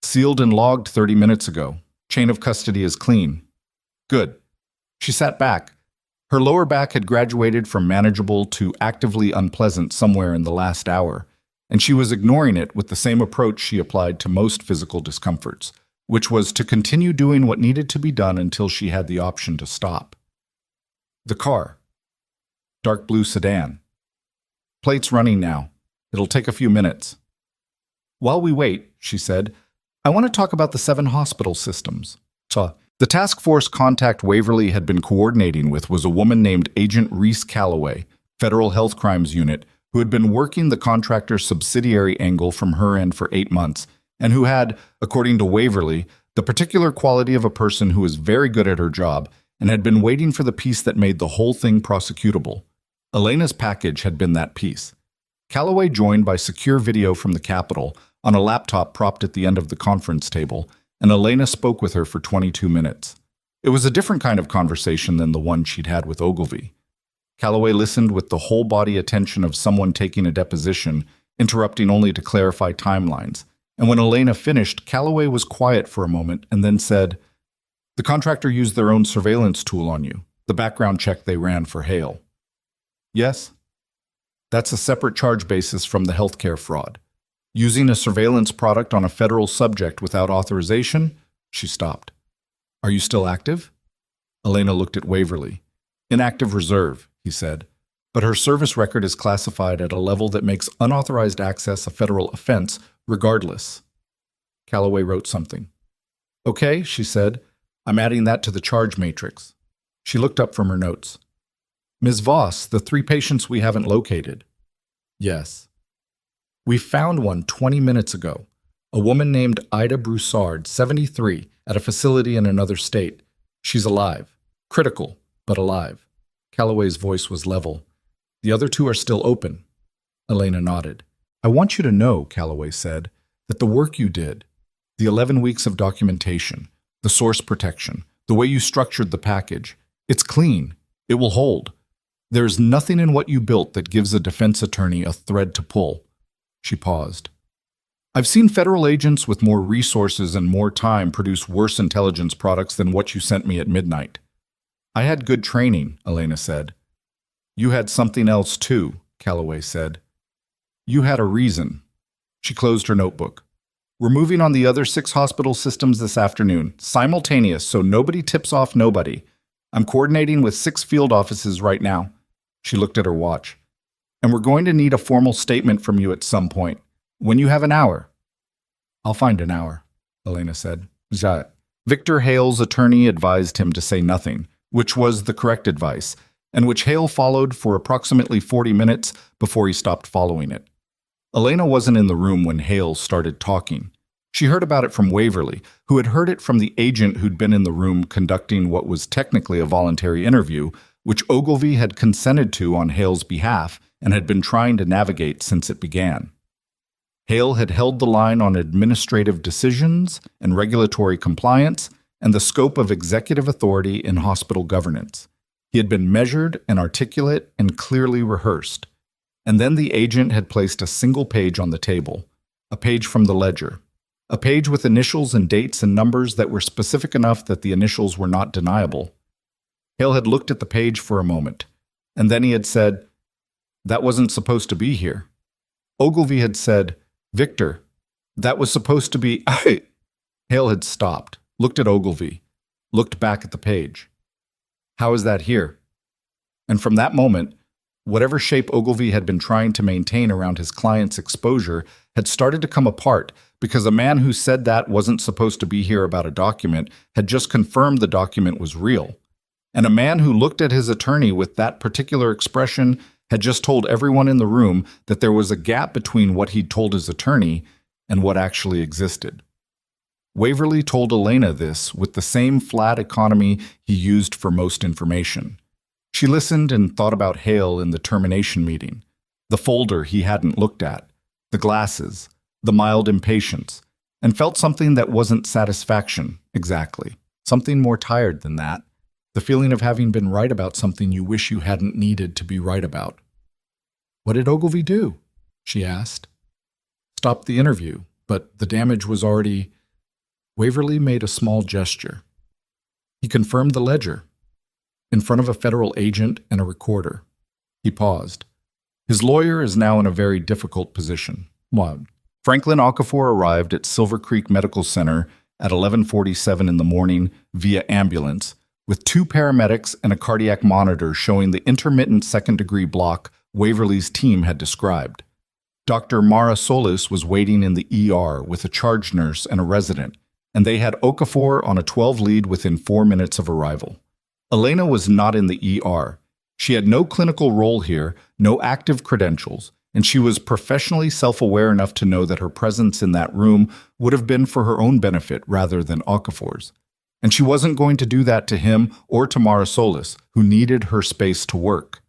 Sealed and logged 30 minutes ago. Chain of custody is clean. Good. She sat back. Her lower back had graduated from manageable to actively unpleasant somewhere in the last hour, and she was ignoring it with the same approach she applied to most physical discomforts, which was to continue doing what needed to be done until she had the option to stop. The car. Dark blue sedan. Plate's running now. It'll take a few minutes. While we wait, she said, I want to talk about the 7 hospital systems. The task force contact Waverly had been coordinating with was a woman named Agent Reese Calloway, Federal Health Crimes Unit, who had been working the contractor's subsidiary angle from her end for 8 months, and who had, according to Waverly, the particular quality of a person who was very good at her job and had been waiting for the piece that made the whole thing prosecutable. Elena's package had been that piece. Calloway joined by secure video from the Capitol on a laptop propped at the end of the conference table, and Elena spoke with her for 22 minutes. It was a different kind of conversation than the one she'd had with Ogilvy. Calloway listened with the whole-body attention of someone taking a deposition, interrupting only to clarify timelines. And when Elena finished, Calloway was quiet for a moment and then said, The contractor used their own surveillance tool on you, the background check they ran for Hale. Yes? That's a separate charge basis from the healthcare fraud. Using a surveillance product on a federal subject without authorization? She stopped. Are you still active? Elena looked at Waverly. Inactive reserve, he said, but her service record is classified at a level that makes unauthorized access a federal offense regardless. Calloway wrote something. Okay, she said. I'm adding that to the charge matrix. She looked up from her notes. Ms. Voss, the 3 patients we haven't located. Yes. We found one 20 minutes ago. A woman named Ida Broussard, 73, at a facility in another state. She's alive. Critical, but alive. Calloway's voice was level. The other 2 are still open. Elena nodded. I want you to know, Calloway said, that the work you did, the 11 weeks of documentation, the source protection, the way you structured the package, it's clean. It will hold. There is nothing in what you built that gives a defense attorney a thread to pull. She paused. I've seen federal agents with more resources and more time produce worse intelligence products than what you sent me at midnight. I had good training, Elena said. You had something else too, Calloway said. You had a reason. She closed her notebook. We're moving on the other 6 hospital systems this afternoon, simultaneous, so nobody tips off nobody. I'm coordinating with 6 field offices right now. She looked at her watch. And we're going to need a formal statement from you at some point. When you have an hour. I'll find an hour, Elena said. Victor Hale's attorney advised him to say nothing, which was the correct advice, and which Hale followed for approximately 40 minutes before he stopped following it. Elena wasn't in the room when Hale started talking. She heard about it from Waverly, who had heard it from the agent who'd been in the room conducting what was technically a voluntary interview, which Ogilvy had consented to on Hale's behalf and had been trying to navigate since it began. Hale had held the line on administrative decisions and regulatory compliance and the scope of executive authority in hospital governance. He had been measured and articulate and clearly rehearsed. And then the agent had placed a single page on the table, a page from the ledger, a page with initials and dates and numbers that were specific enough that the initials were not deniable. Hale had looked at the page for a moment, and then he had said, That wasn't supposed to be here. Ogilvy had said, Victor, that was supposed to be... Hale had stopped, looked at Ogilvy, looked back at the page. How is that here? And from that moment, whatever shape Ogilvy had been trying to maintain around his client's exposure had started to come apart because a man who said that wasn't supposed to be here about a document had just confirmed the document was real. And a man who looked at his attorney with that particular expression had just told everyone in the room that there was a gap between what he'd told his attorney and what actually existed. Waverly told Elena this with the same flat economy he used for most information. She listened and thought about Hale in the termination meeting, the folder he hadn't looked at, the glasses, the mild impatience, and felt something that wasn't satisfaction, exactly. Something more tired than that. The feeling of having been right about something you wish you hadn't needed to be right about. "What did Ogilvy do?" she asked. "Stopped the interview, but the damage was already—" Waverly made a small gesture. "He confirmed the ledger, in front of a federal agent and a recorder." He paused. His lawyer is now in a very difficult position. What? Franklin Okafor arrived at Silver Creek Medical Center at 11:47 in the morning via ambulance, with 2 paramedics and a cardiac monitor showing the intermittent second-degree block Waverly's team had described. Dr. Mara Solis was waiting in the ER with a charge nurse and a resident, and they had Okafor on a 12 lead within 4 minutes of arrival. Elena was not in the ER. She had no clinical role here, no active credentials, and she was professionally self-aware enough to know that her presence in that room would have been for her own benefit rather than Okafor's. And she wasn't going to do that to him or to Mara Solis, who needed her space to work.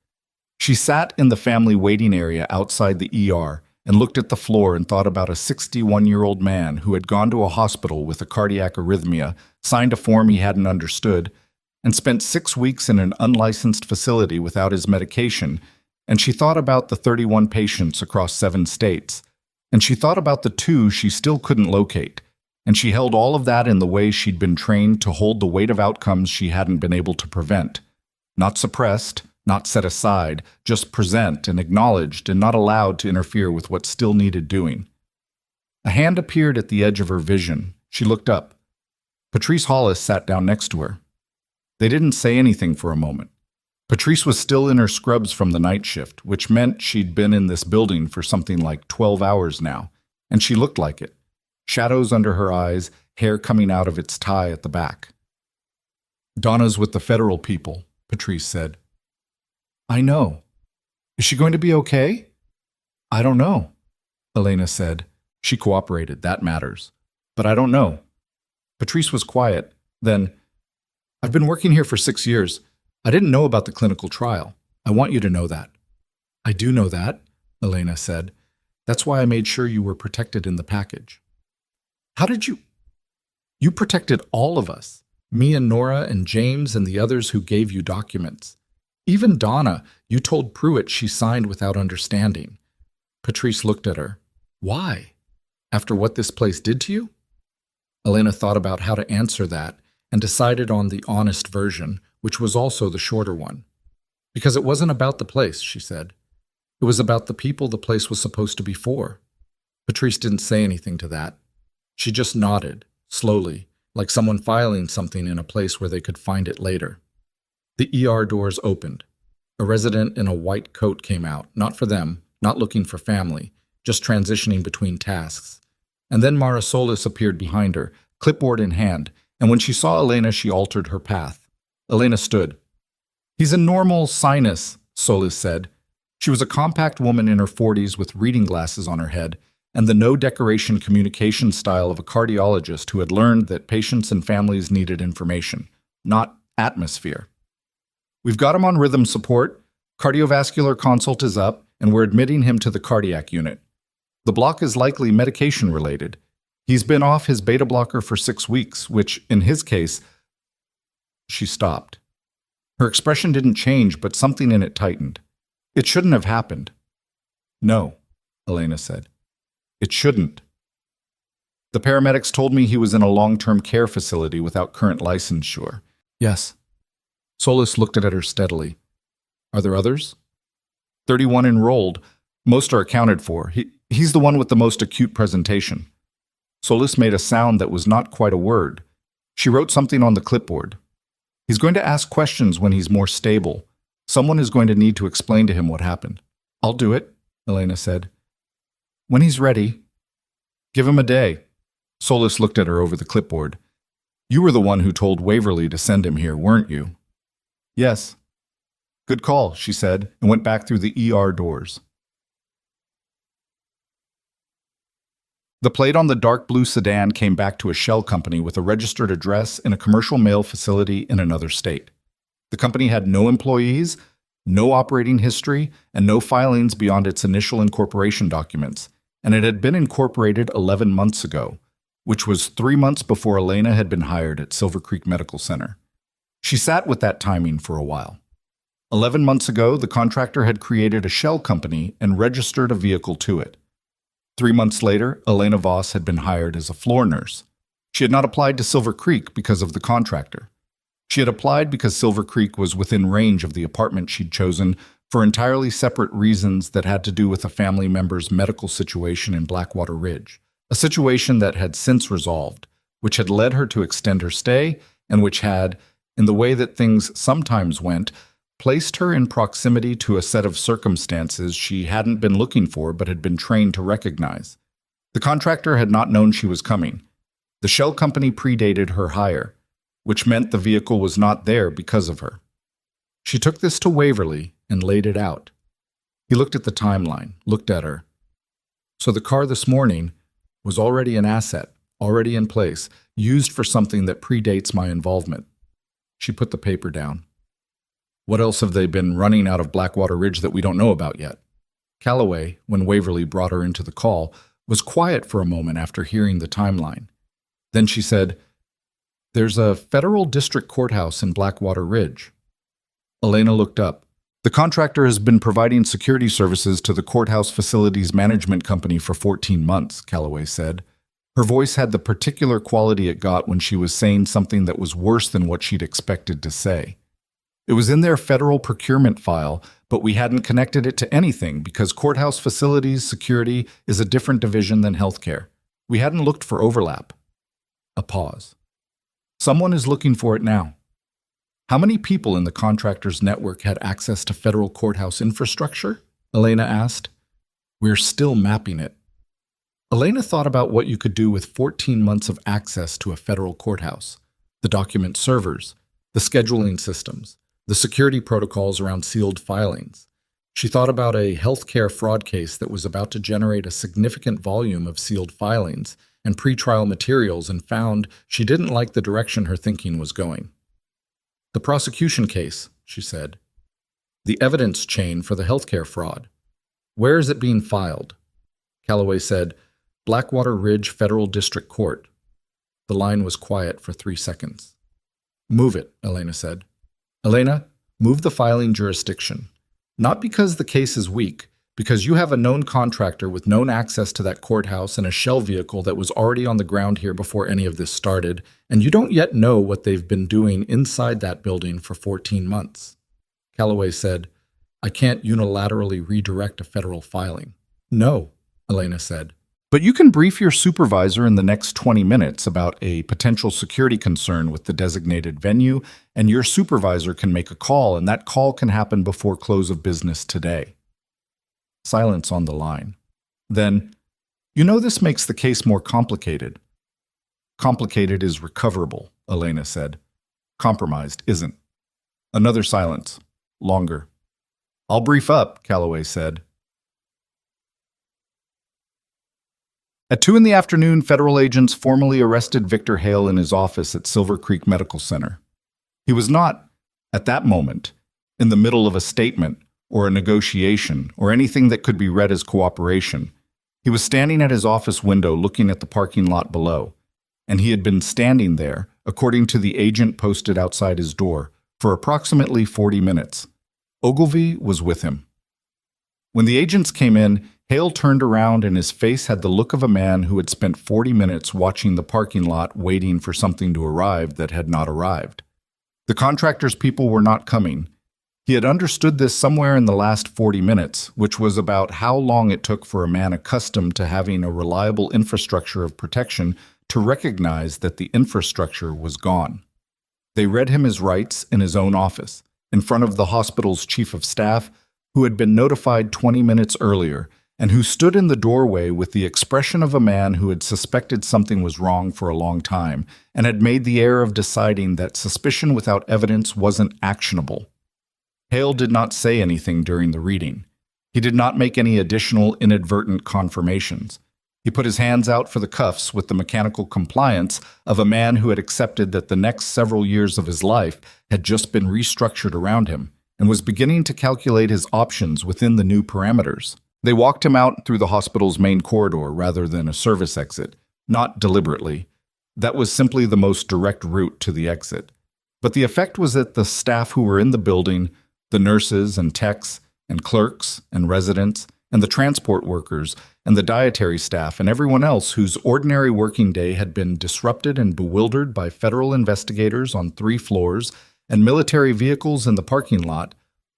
She sat in the family waiting area outside the ER and looked at the floor and thought about a 61-year-old man who had gone to a hospital with a cardiac arrhythmia, signed a form he hadn't understood, and spent 6 weeks in an unlicensed facility without his medication. And she thought about the 31 patients across 7 states. And she thought about the 2 she still couldn't locate. And she held all of that in the way she'd been trained to hold the weight of outcomes she hadn't been able to prevent. Not suppressed, not set aside, just present and acknowledged and not allowed to interfere with what still needed doing. A hand appeared at the edge of her vision. She looked up. Patrice Hollis sat down next to her. They didn't say anything for a moment. Patrice was still in her scrubs from the night shift, which meant she'd been in this building for something like 12 hours now, and she looked like it. Shadows under her eyes, hair coming out of its tie at the back. "Donna's with the federal people," Patrice said. "I know. Is she going to be okay?" "I don't know," Elena said. She cooperated, that matters. "But I don't know." Patrice was quiet. Then, "I've been working here for 6 years. I didn't know about the clinical trial. I want you to know that." "I do know that," Elena said. "That's why I made sure you were protected in the package." "How did you—" "You protected all of us. Me and Nora and James and the others who gave you documents. Even Donna, you told Pruitt she signed without understanding." Patrice looked at her. "Why? After what this place did to you?" Elena thought about how to answer that and decided on the honest version, which was also the shorter one. "Because it wasn't about the place," she said. "It was about the people the place was supposed to be for." Patrice didn't say anything to that. She just nodded, slowly, like someone filing something in a place where they could find it later. The ER doors opened. A resident in a white coat came out, not for them, not looking for family, just transitioning between tasks. And then Mara Solis appeared behind her, clipboard in hand, and when she saw Elena, she altered her path. Elena stood. "He's a normal sinus," Solis said. She was a compact woman in her 40s with reading glasses on her head, and the no-decoration communication style of a cardiologist who had learned that patients and families needed information, not atmosphere. "We've got him on rhythm support, cardiovascular consult is up, and we're admitting him to the cardiac unit. The block is likely medication-related. He's been off his beta blocker for 6 weeks, which, in his case—" She stopped. Her expression didn't change, but something in it tightened. "It shouldn't have happened." "No," Elena said. "It shouldn't. The paramedics told me he was in a long-term care facility without current licensure." "Yes." Solis looked at her steadily. "Are there others?" 31 enrolled. Most are accounted for. He's the one with the most acute presentation." Solis made a sound that was not quite a word. She wrote something on the clipboard. "He's going to ask questions when he's more stable. Someone is going to need to explain to him what happened." "I'll do it," Elena said. "When he's ready, Give him a day. Solis looked at her over the clipboard. You were the one who told Waverly to send him here, weren't you? Yes. Good call, she said, and went back through the ER doors. The plate on the dark blue sedan came back to a shell company with a registered address in a commercial mail facility in another state. The company had no employees, no operating history, and no filings beyond its initial incorporation documents, and it had been incorporated 11 months ago, which was 3 months before Elena had been hired at Silver Creek Medical Center. She sat with that timing for a while. 11 months ago, the contractor had created a shell company and registered a vehicle to it. 3 months later, Elena Voss had been hired as a floor nurse. She had not applied to Silver Creek because of the contractor. She had applied because Silver Creek was within range of the apartment she'd chosen for entirely separate reasons that had to do with a family member's medical situation in Blackwater Ridge, a situation that had since resolved, which had led her to extend her stay and which had, in the way that things sometimes went, placed her in proximity to a set of circumstances she hadn't been looking for but had been trained to recognize. The contractor had not known she was coming. The shell company predated her hire, which meant the vehicle was not there because of her. She took this to Waverly and laid it out. He looked at the timeline, looked at her. So the car this morning was already an asset, already in place, used for something that predates my involvement. She put the paper down. What else have they been running out of Blackwater Ridge that we don't know about yet? Calloway, when Waverly brought her into the call, was quiet for a moment after hearing the timeline. Then she said, "There's a federal district courthouse in Blackwater Ridge." Elena looked up. The contractor has been providing security services to the courthouse facilities management company for 14 months, Calloway said. Her voice had the particular quality it got when she was saying something that was worse than what she'd expected to say. It was in their federal procurement file, but we hadn't connected it to anything because courthouse facilities security is a different division than healthcare. We hadn't looked for overlap. A pause. Someone is looking for it now. How many people in the contractor's network had access to federal courthouse infrastructure? Elena asked. We're still mapping it. Elena thought about what you could do with 14 months of access to a federal courthouse. The document servers, the scheduling systems, the security protocols around sealed filings. She thought about a healthcare fraud case that was about to generate a significant volume of sealed filings and pretrial materials and found she didn't like the direction her thinking was going. The prosecution case, she said. The evidence chain for the healthcare fraud. Where is it being filed? Calloway said, Blackwater Ridge Federal District Court. The line was quiet for 3 seconds. Move it, Elena said. Elena, move the filing jurisdiction. Not because the case is weak, because you have a known contractor with known access to that courthouse and a shell vehicle that was already on the ground here before any of this started, and you don't yet know what they've been doing inside that building for 14 months. Calloway said, I can't unilaterally redirect a federal filing. No, Elena said. But you can brief your supervisor in the next 20 minutes about a potential security concern with the designated venue, and your supervisor can make a call, and that call can happen before close of business today. Silence on the line. Then, you know this makes the case more complicated. Complicated is recoverable, Elena said. Compromised isn't. Another silence. Longer. I'll brief up, Calloway said. At 2 p.m, federal agents formally arrested Victor Hale in his office at Silver Creek Medical Center. He was not, at that moment, in the middle of a statement or a negotiation or anything that could be read as cooperation. He was standing at his office window looking at the parking lot below, and he had been standing there, according to the agent posted outside his door, for approximately 40 minutes. Ogilvy was with him. When the agents came in, Hale turned around and his face had the look of a man who had spent 40 minutes watching the parking lot waiting for something to arrive that had not arrived. The contractor's people were not coming. He had understood this somewhere in the last 40 minutes, which was about how long it took for a man accustomed to having a reliable infrastructure of protection to recognize that the infrastructure was gone. They read him his rights in his own office, in front of the hospital's chief of staff, who had been notified 20 minutes earlier, and who stood in the doorway with the expression of a man who had suspected something was wrong for a long time and had made the air of deciding that suspicion without evidence wasn't actionable. Hale did not say anything during the reading. He did not make any additional inadvertent confirmations. He put his hands out for the cuffs with the mechanical compliance of a man who had accepted that the next several years of his life had just been restructured around him and was beginning to calculate his options within the new parameters. They walked him out through the hospital's main corridor rather than a service exit, not deliberately. That was simply the most direct route to the exit. But the effect was that the staff who were in the building, the nurses and techs and clerks and residents and the transport workers and the dietary staff and everyone else whose ordinary working day had been disrupted and bewildered by federal investigators on 3 floors and military vehicles in the parking lot,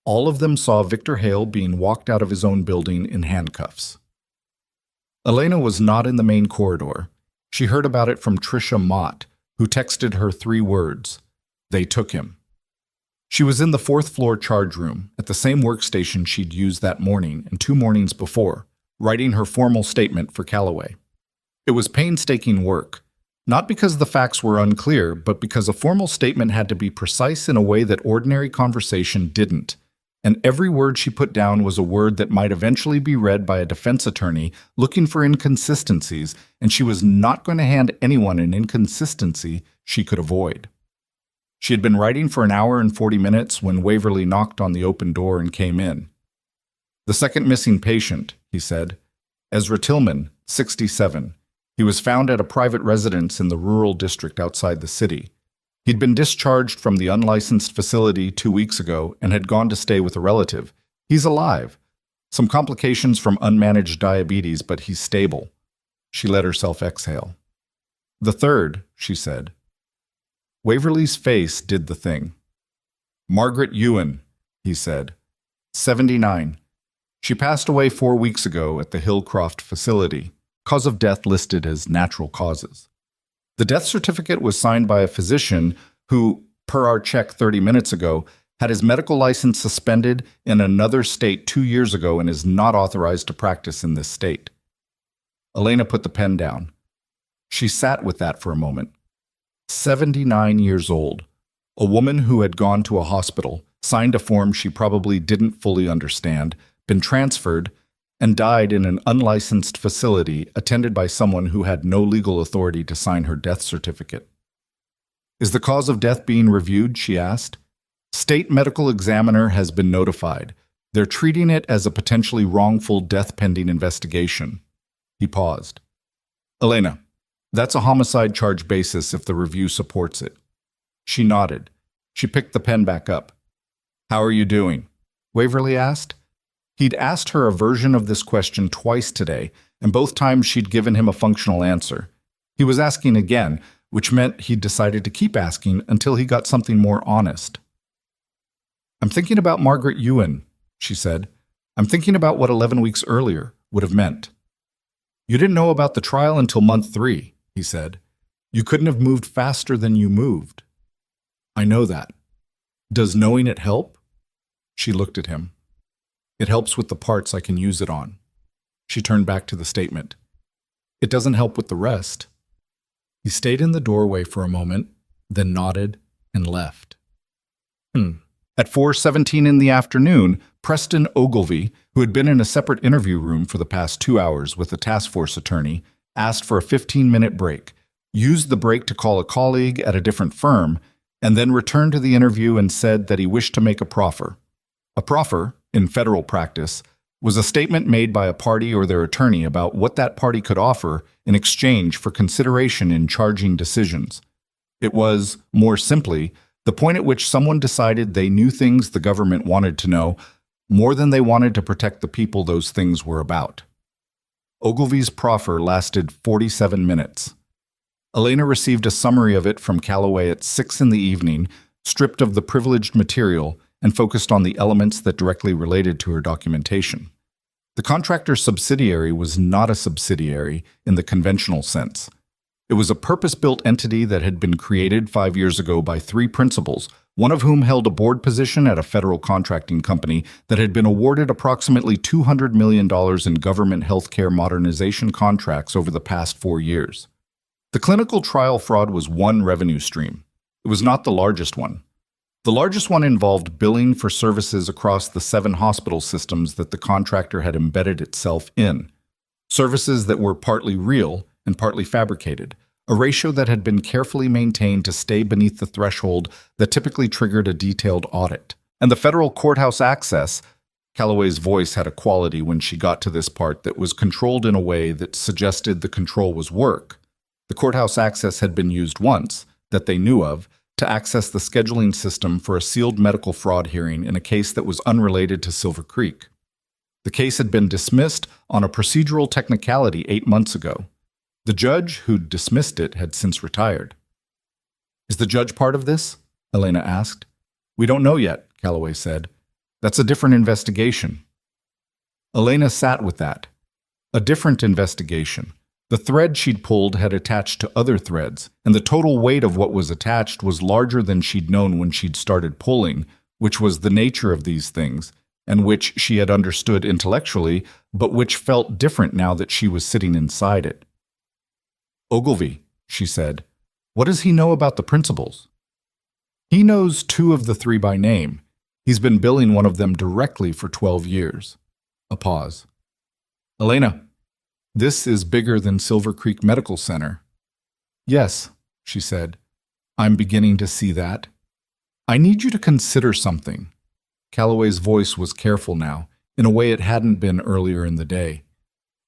all of them saw Victor Hale being walked out of his own building in handcuffs. Elena was not in the main corridor. She heard about it from Tricia Mott, who texted her 3 words: "They took him." She was in the 4th floor charge room, at the same workstation she'd used that morning and 2 mornings before, writing her formal statement for Callaway. It was painstaking work, not because the facts were unclear, but because a formal statement had to be precise in a way that ordinary conversation didn't. And every word she put down was a word that might eventually be read by a defense attorney looking for inconsistencies, and she was not going to hand anyone an inconsistency she could avoid. She had been writing for an hour and 40 minutes when Waverly knocked on the open door and came in. "The second missing patient," he said. "Ezra Tillman, 67. He was found at a private residence in the rural district outside the city. He'd been discharged from the unlicensed facility 2 weeks ago and had gone to stay with a relative. He's alive. Some complications from unmanaged diabetes, but he's stable." She let herself exhale. "The third," she said. Waverly's face did the thing. "Margaret Ewan," he said. 79. She passed away 4 weeks ago at the Hillcroft facility. Cause of death listed as natural causes. The death certificate was signed by a physician who, per our check 30 minutes ago, had his medical license suspended in another state 2 years ago and is not authorized to practice in this state. Elena put the pen down. She sat with that for a moment. 79 years old. A woman who had gone to a hospital, signed a form she probably didn't fully understand, been transferred, and died in an unlicensed facility attended by someone who had no legal authority to sign her death certificate. "Is the cause of death being reviewed?" she asked. "State medical examiner has been notified. They're treating it as a potentially wrongful death pending investigation." He paused. "Elena, that's a homicide charge basis if the review supports it." She nodded. She picked the pen back up. "How are you doing?" Waverly asked. He'd asked her a version of this question twice today, and both times she'd given him a functional answer. He was asking again, which meant he'd decided to keep asking until he got something more honest. "I'm thinking about Margaret Ewan," she said. "I'm thinking about what 11 weeks earlier would have meant." "You didn't know about the trial until month 3, he said. "You couldn't have moved faster than you moved." "I know that. Does knowing it help?" She looked at him. "It helps with the parts I can use it on." She turned back to the statement. "It doesn't help with the rest." He stayed in the doorway for a moment, then nodded and left. At 4:17 in the afternoon, Preston Ogilvy, who had been in a separate interview room for the past 2 hours with a task force attorney, asked for a 15-minute break, used the break to call a colleague at a different firm, and then returned to the interview and said that he wished to make a proffer. A proffer, in federal practice, was a statement made by a party or their attorney about what that party could offer in exchange for consideration in charging decisions. It was, more simply, the point at which someone decided they knew things the government wanted to know more than they wanted to protect the people those things were about. Ogilvy's proffer lasted 47 minutes. Elena received a summary of it from Callaway at 6 in the evening, stripped of the privileged material, and focused on the elements that directly related to her documentation. The contractor's subsidiary was not a subsidiary in the conventional sense. It was a purpose-built entity that had been created 5 years ago by 3 principals, one of whom held a board position at a federal contracting company that had been awarded approximately $200 million in government healthcare modernization contracts over the past 4 years. The clinical trial fraud was one revenue stream. It was not the largest one. The largest one involved billing for services across the 7 hospital systems that the contractor had embedded itself in. Services that were partly real and partly fabricated, a ratio that had been carefully maintained to stay beneath the threshold that typically triggered a detailed audit. And the federal courthouse access, Calloway's voice had a quality when she got to this part that was controlled in a way that suggested the control was work. The courthouse access had been used once, that they knew of, to access the scheduling system for a sealed medical fraud hearing in a case that was unrelated to Silver Creek. The case had been dismissed on a procedural technicality 8 months ago. The judge who'd dismissed it had since retired. "Is the judge part of this?" Elena asked. "We don't know yet," Calloway said. "That's a different investigation." Elena sat with that. A different investigation. The thread she'd pulled had attached to other threads, and the total weight of what was attached was larger than she'd known when she'd started pulling, which was the nature of these things, and which she had understood intellectually, but which felt different now that she was sitting inside it. "Ogilvy," she said, "what does he know about the principals?" "He knows 2 of the 3 by name. He's been billing one of them directly for 12 years. A pause. "Elena, this is bigger than Silver Creek Medical Center." "Yes," she said. "I'm beginning to see that. I need you to consider something." Calloway's voice was careful now, in a way it hadn't been earlier in the day.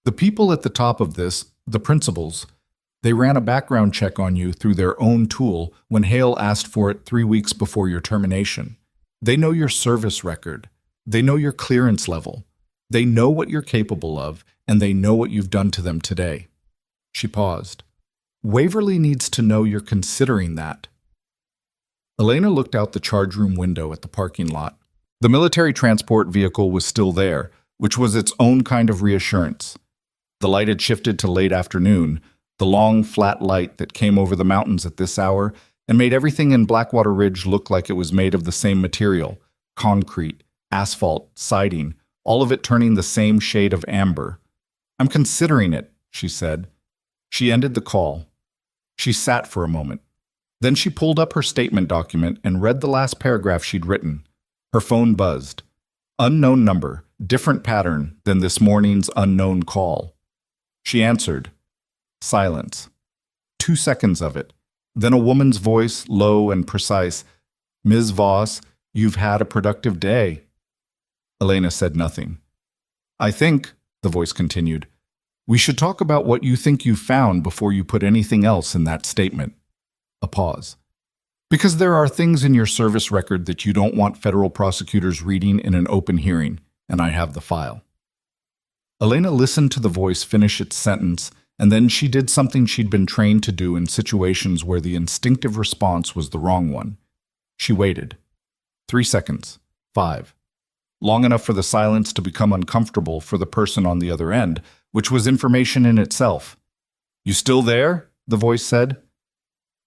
"The people at the top of this, the principals, they ran a background check on you through their own tool when Hale asked for it 3 weeks before your termination. They know your service record. They know your clearance level. They know what you're capable of, and they know what you've done to them today." She paused. "Waverly needs to know you're considering that." Elena looked out the charge room window at the parking lot. The military transport vehicle was still there, which was its own kind of reassurance. The light had shifted to late afternoon, the long, flat light that came over the mountains at this hour and made everything in Blackwater Ridge look like it was made of the same material: concrete, asphalt, siding, all of it turning the same shade of amber. "I'm considering it," she said. She ended the call. She sat for a moment. Then she pulled up her statement document and read the last paragraph she'd written. Her phone buzzed. Unknown number, different pattern than this morning's unknown call. She answered. Silence. 2 seconds of it. Then a woman's voice, low and precise. "Ms. Voss, you've had a productive day." Elena said nothing. "I think," the voice continued, "we should talk about what you think you've found before you put anything else in that statement." A pause. "Because there are things in your service record that you don't want federal prosecutors reading in an open hearing, and I have the file." Elena listened to the voice finish its sentence, and then she did something she'd been trained to do in situations where the instinctive response was the wrong one. She waited. 3 seconds. 5. Long enough for the silence to become uncomfortable for the person on the other end, which was information in itself. "You still there?" the voice said.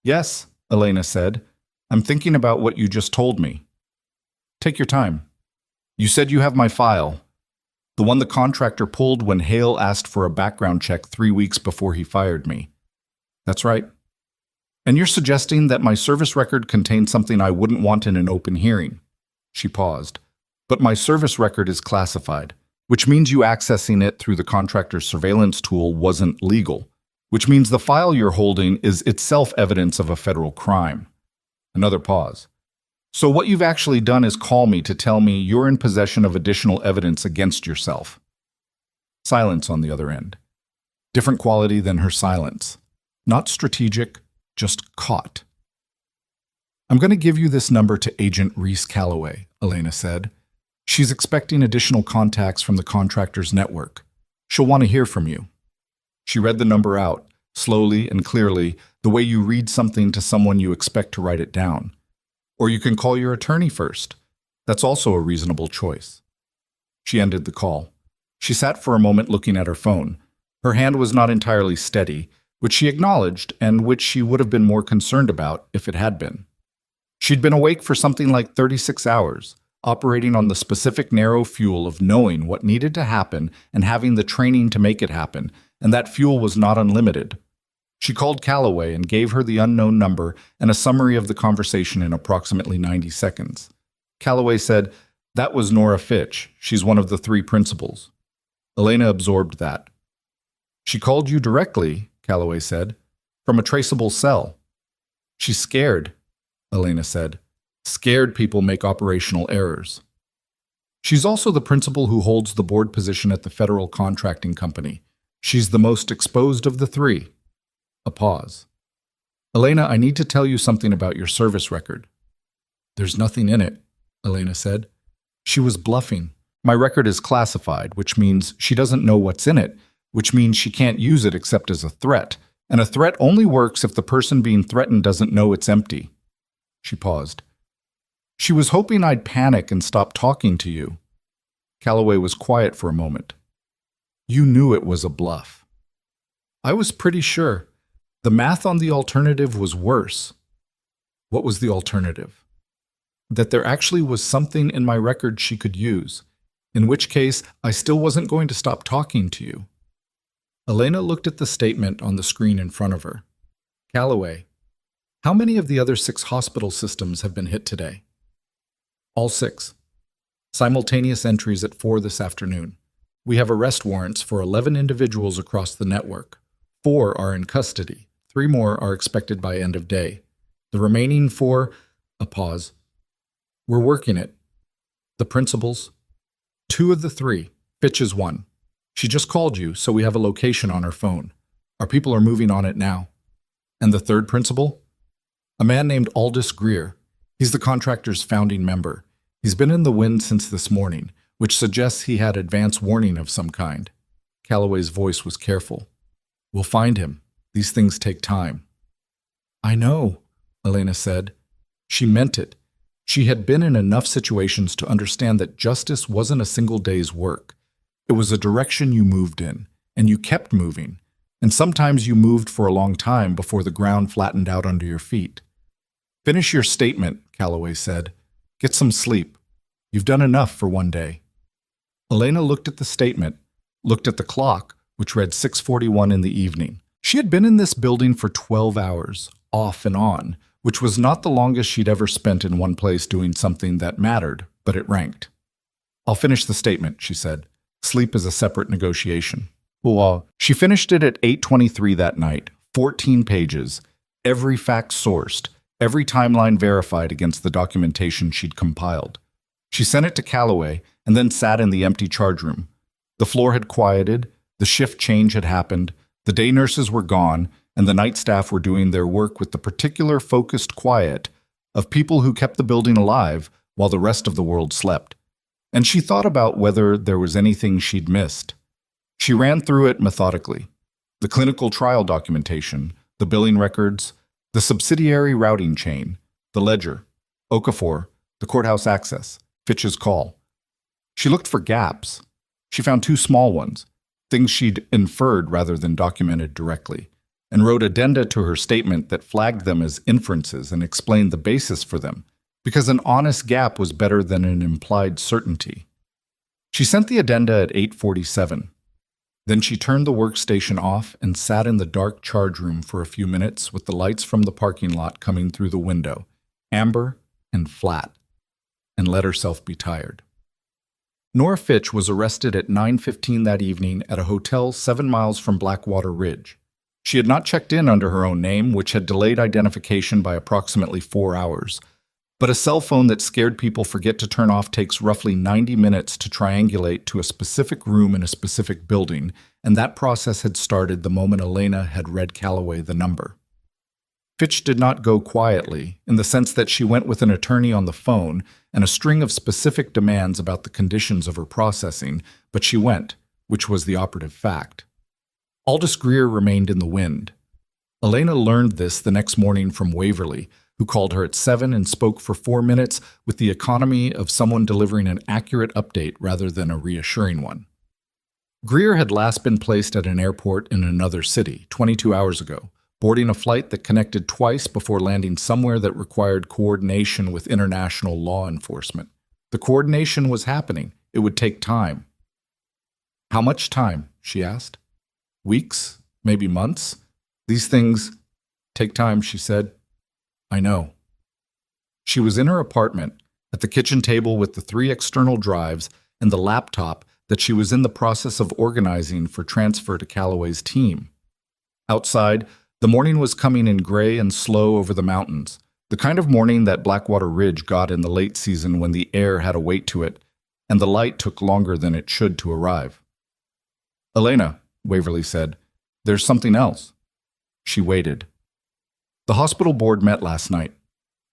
"Yes," Elena said. "I'm thinking about what you just told me." "Take your time." "You said you have my file. The one the contractor pulled when Hale asked for a background check 3 weeks before he fired me." "That's right." "And you're suggesting that my service record contains something I wouldn't want in an open hearing." She paused. "But my service record is classified, which means you accessing it through the contractor's surveillance tool wasn't legal, which means the file you're holding is itself evidence of a federal crime." Another pause. "So what you've actually done is call me to tell me you're in possession of additional evidence against yourself." Silence on the other end. Different quality than her silence. Not strategic, just caught. "I'm going to give you this number to Agent Reese Calloway," Elena said. "She's expecting additional contacts from the contractor's network. She'll want to hear from you." She read the number out, slowly and clearly, the way you read something to someone you expect to write it down. "Or you can call your attorney first. That's also a reasonable choice." She ended the call. She sat for a moment looking at her phone. Her hand was not entirely steady, which she acknowledged and which she would have been more concerned about if it had been. She'd been awake for something like 36 hours, operating on the specific narrow fuel of knowing what needed to happen and having the training to make it happen, and that fuel was not unlimited. She called Calloway and gave her the unknown number and a summary of the conversation in approximately 90 seconds. Calloway said, "That was Nora Fitch. She's one of the 3 principals." Elena absorbed that. "She called you directly," Calloway said, "from a traceable cell." "She's scared," Elena said. "Scared people make operational errors." "She's also the principal who holds the board position at the federal contracting company. She's the most exposed of the 3. A pause. "Elena, I need to tell you something about your service record." "There's nothing in it," Elena said. She was bluffing. "My record is classified, which means she doesn't know what's in it, which means she can't use it except as a threat. And a threat only works if the person being threatened doesn't know it's empty." She paused. "She was hoping I'd panic and stop talking to you." Calloway was quiet for a moment. "You knew it was a bluff." "I was pretty sure. The math on the alternative was worse." "What was the alternative?" "That there actually was something in my record she could use, in which case I still wasn't going to stop talking to you." Elena looked at the statement on the screen in front of her. "Calloway, how many of the other 6 hospital systems have been hit today?" "All 6. Simultaneous entries at 4 this afternoon. We have arrest warrants for 11 individuals across the network. 4 are in custody. 3 more are expected by end of day. The remaining 4, a pause. We're working it. The principals? 2 of the 3. Fitch is 1. She just called you, so we have a location on her phone. Our people are moving on it now. And the 3rd principal? A man named Aldous Greer. He's the contractor's founding member. He's been in the wind since this morning, which suggests he had advance warning of some kind." Calloway's voice was careful. "We'll find him. These things take time." "I know," Elena said. She meant it. She had been in enough situations to understand that justice wasn't a single day's work. It was a direction you moved in, and you kept moving, and sometimes you moved for a long time before the ground flattened out under your feet. "Finish your statement," Calloway said. "Get some sleep. You've done enough for one day." Elena looked at the statement, looked at the clock, which read 6:41 in the evening. She had been in this building for 12 hours, off and on, which was not the longest she'd ever spent in one place doing something that mattered, but it ranked. "I'll finish the statement," she said. "Sleep is a separate negotiation." She finished it at 8:23 that night, 14 pages, every fact sourced, every timeline verified against the documentation she'd compiled. She sent it to Calloway and then sat in the empty charge room. The floor had quieted, the shift change had happened, the day nurses were gone, and the night staff were doing their work with the particular focused quiet of people who kept the building alive while the rest of the world slept. And she thought about whether there was anything she'd missed. She ran through it methodically. The clinical trial documentation, the billing records, the subsidiary routing chain, the ledger, Okafor, the courthouse access, Fitch's call. She looked for gaps. She found 2 small ones, things she'd inferred rather than documented directly, and wrote addenda to her statement that flagged them as inferences and explained the basis for them, because an honest gap was better than an implied certainty. She sent the addenda at 8:47. Then she turned the workstation off and sat in the dark charge room for a few minutes with the lights from the parking lot coming through the window, amber and flat, and let herself be tired. Nora Fitch was arrested at 9:15 that evening at a hotel 7 miles from Blackwater Ridge. She had not checked in under her own name, which had delayed identification by approximately 4 hours. But a cell phone that scared people forget to turn off takes roughly 90 minutes to triangulate to a specific room in a specific building, and that process had started the moment Elena had read Calloway the number. Fitch did not go quietly, in the sense that she went with an attorney on the phone and a string of specific demands about the conditions of her processing, but she went, which was the operative fact. Aldous Greer remained in the wind. Elena learned this the next morning from Waverly, who called her at 7 and spoke for 4 minutes with the economy of someone delivering an accurate update rather than a reassuring one. Greer had last been placed at an airport in another city 22 hours ago, boarding a flight that connected twice before landing somewhere that required coordination with international law enforcement. The coordination was happening. It would take time. How much time? She asked. Weeks? Maybe months? These things take time, she said. I know. She was in her apartment, at the kitchen table with the 3 external drives and the laptop that she was in the process of organizing for transfer to Calloway's team. Outside, the morning was coming in gray and slow over the mountains, the kind of morning that Blackwater Ridge got in the late season when the air had a weight to it, and the light took longer than it should to arrive. Elena, Waverly said, there's something else. She waited. The hospital board met last night.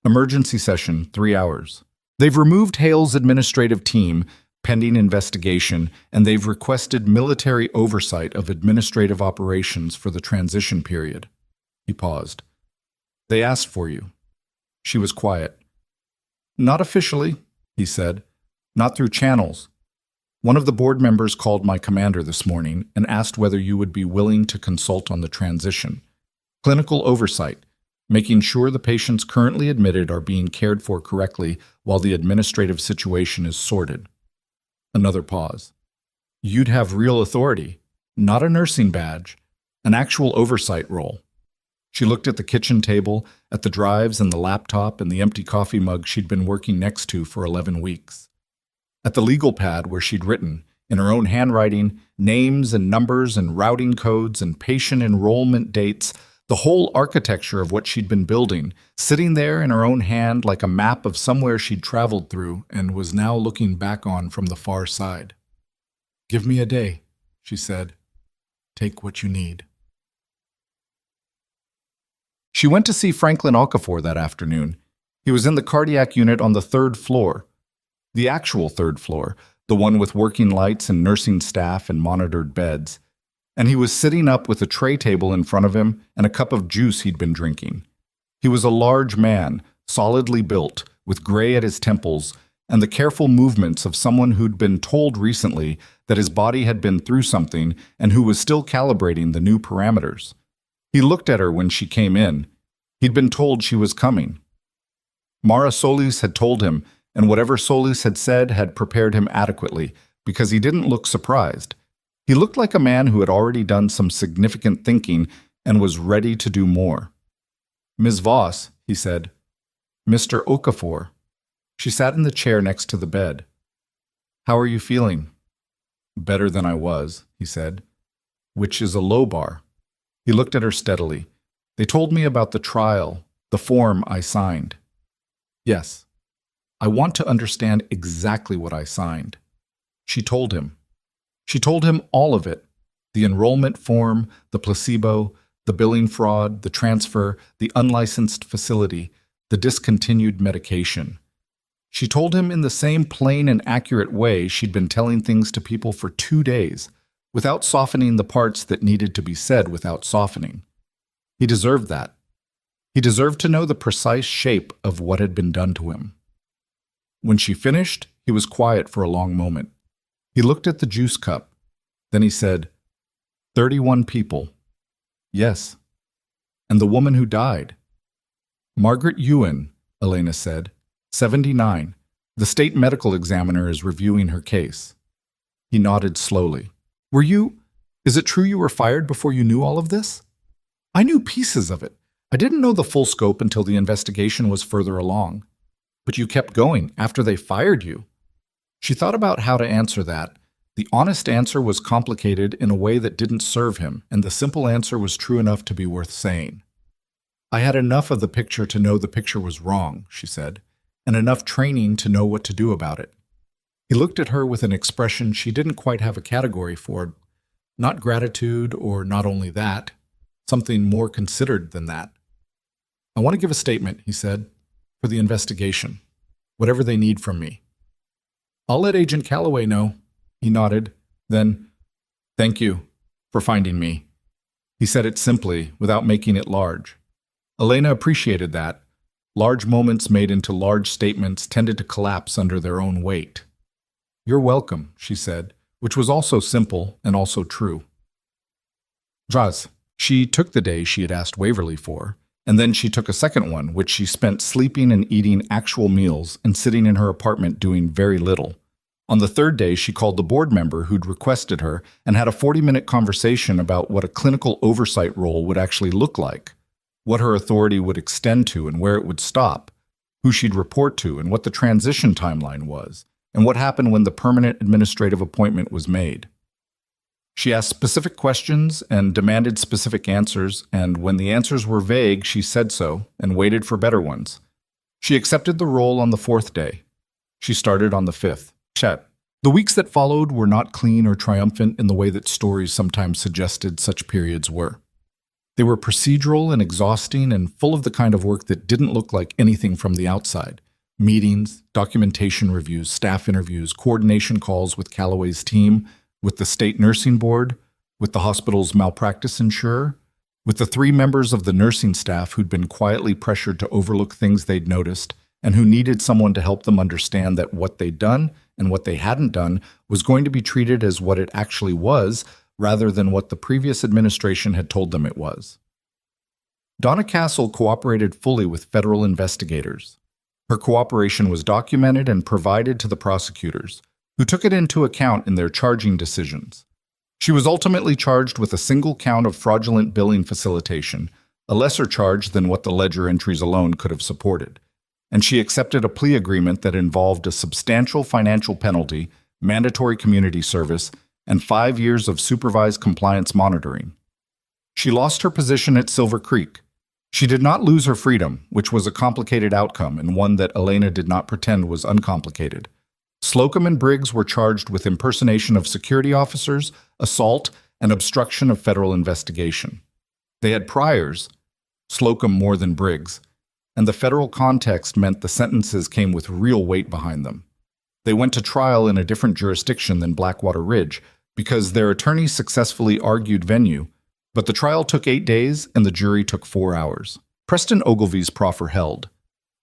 Emergency session, 3 hours. They've removed Hale's administrative team, pending investigation, and they've requested military oversight of administrative operations for the transition period. He paused. They asked for you. She was quiet. Not officially, he said. Not through channels. One of the board members called my commander this morning and asked whether you would be willing to consult on the transition. Clinical oversight, making sure the patients currently admitted are being cared for correctly while the administrative situation is sorted. Another pause. You'd have real authority, not a nursing badge, an actual oversight role. She looked at the kitchen table, at the drives and the laptop and the empty coffee mug she'd been working next to for 11 weeks. At the legal pad where she'd written, in her own handwriting, names and numbers and routing codes and patient enrollment dates, the whole architecture of what she'd been building, sitting there in her own hand like a map of somewhere she'd traveled through and was now looking back on from the far side. Give me a day, she said. Take what you need. She went to see Franklin Okafor that afternoon. He was in the cardiac unit on the 3rd floor. The actual 3rd floor, the one with working lights and nursing staff and monitored beds. And he was sitting up with a tray table in front of him and a cup of juice he'd been drinking. He was a large man, solidly built, with gray at his temples, and the careful movements of someone who'd been told recently that his body had been through something and who was still calibrating the new parameters. He looked at her when she came in. He'd been told she was coming. Mara Solis had told him, and whatever Solis had said had prepared him adequately, because he didn't look surprised. He looked like a man who had already done some significant thinking and was ready to do more. Ms. Voss, he said. Mr. Okafor. She sat in the chair next to the bed. How are you feeling? Better than I was, he said, which is a low bar. He looked at her steadily. They told me about the trial, the form I signed. Yes. I want to understand exactly what I signed. She told him. She told him all of it. The enrollment form, the placebo, the billing fraud, the transfer, the unlicensed facility, the discontinued medication. She told him in the same plain and accurate way she'd been telling things to people for 2 days, without softening the parts that needed to be said without softening. He deserved that. He deserved to know the precise shape of what had been done to him. When she finished, he was quiet for a long moment. He looked at the juice cup. Then he said, 31 people. Yes. And the woman who died. Margaret Ewan, Elena said, 79. The state medical examiner is reviewing her case. He nodded slowly. Is it true you were fired before you knew all of this? I knew pieces of it. I didn't know the full scope until the investigation was further along. But you kept going after they fired you. She thought about how to answer that. The honest answer was complicated in a way that didn't serve him, and the simple answer was true enough to be worth saying. I had enough of the picture to know the picture was wrong, she said, and enough training to know what to do about it. He looked at her with an expression she didn't quite have a category for, not gratitude or not only that, something more considered than that. I want to give a statement, he said, for the investigation, whatever they need from me. I'll let Agent Calloway know. He nodded. Then, thank you for finding me. He said it simply, without making it large. Elena appreciated that. Large moments made into large statements tended to collapse under their own weight. You're welcome, she said, which was also simple and also true. Raz, She took the day she had asked Waverly for, and then she took a second one, which she spent sleeping and eating actual meals and sitting in her apartment doing very little. On the third day, she called the board member who'd requested her and had a 40-minute conversation about what a clinical oversight role would actually look like, what her authority would extend to and where it would stop, who she'd report to and what the transition timeline was, and what happened when the permanent administrative appointment was made. She asked specific questions and demanded specific answers, and when the answers were vague, she said so and waited for better ones. She accepted the role on the fourth day. She started on the fifth. Chet. The weeks that followed were not clean or triumphant in the way that stories sometimes suggested such periods were. They were procedural and exhausting and full of the kind of work that didn't look like anything from the outside. Meetings, documentation reviews, staff interviews, coordination calls with Callaway's team, with the state nursing board, with the hospital's malpractice insurer, with the 3 members of the nursing staff who'd been quietly pressured to overlook things they'd noticed and who needed someone to help them understand that what they'd done and what they hadn't done was going to be treated as what it actually was rather than what the previous administration had told them it was. Donna Castle cooperated fully with federal investigators. Her cooperation was documented and provided to the prosecutors, who took it into account in their charging decisions. She was ultimately charged with a single count of fraudulent billing facilitation, a lesser charge than what the ledger entries alone could have supported, and she accepted a plea agreement that involved a substantial financial penalty, mandatory community service, and 5 years of supervised compliance monitoring. She lost her position at Silver Creek. She did not lose her freedom, which was a complicated outcome and one that Elena did not pretend was uncomplicated. Slocum and Briggs were charged with impersonation of security officers, assault, and obstruction of federal investigation. They had priors, Slocum more than Briggs, and the federal context meant the sentences came with real weight behind them. They went to trial in a different jurisdiction than Blackwater Ridge because their attorneys successfully argued venue, but the trial took 8 days and the jury took 4 hours. Preston Ogilvy's proffer held.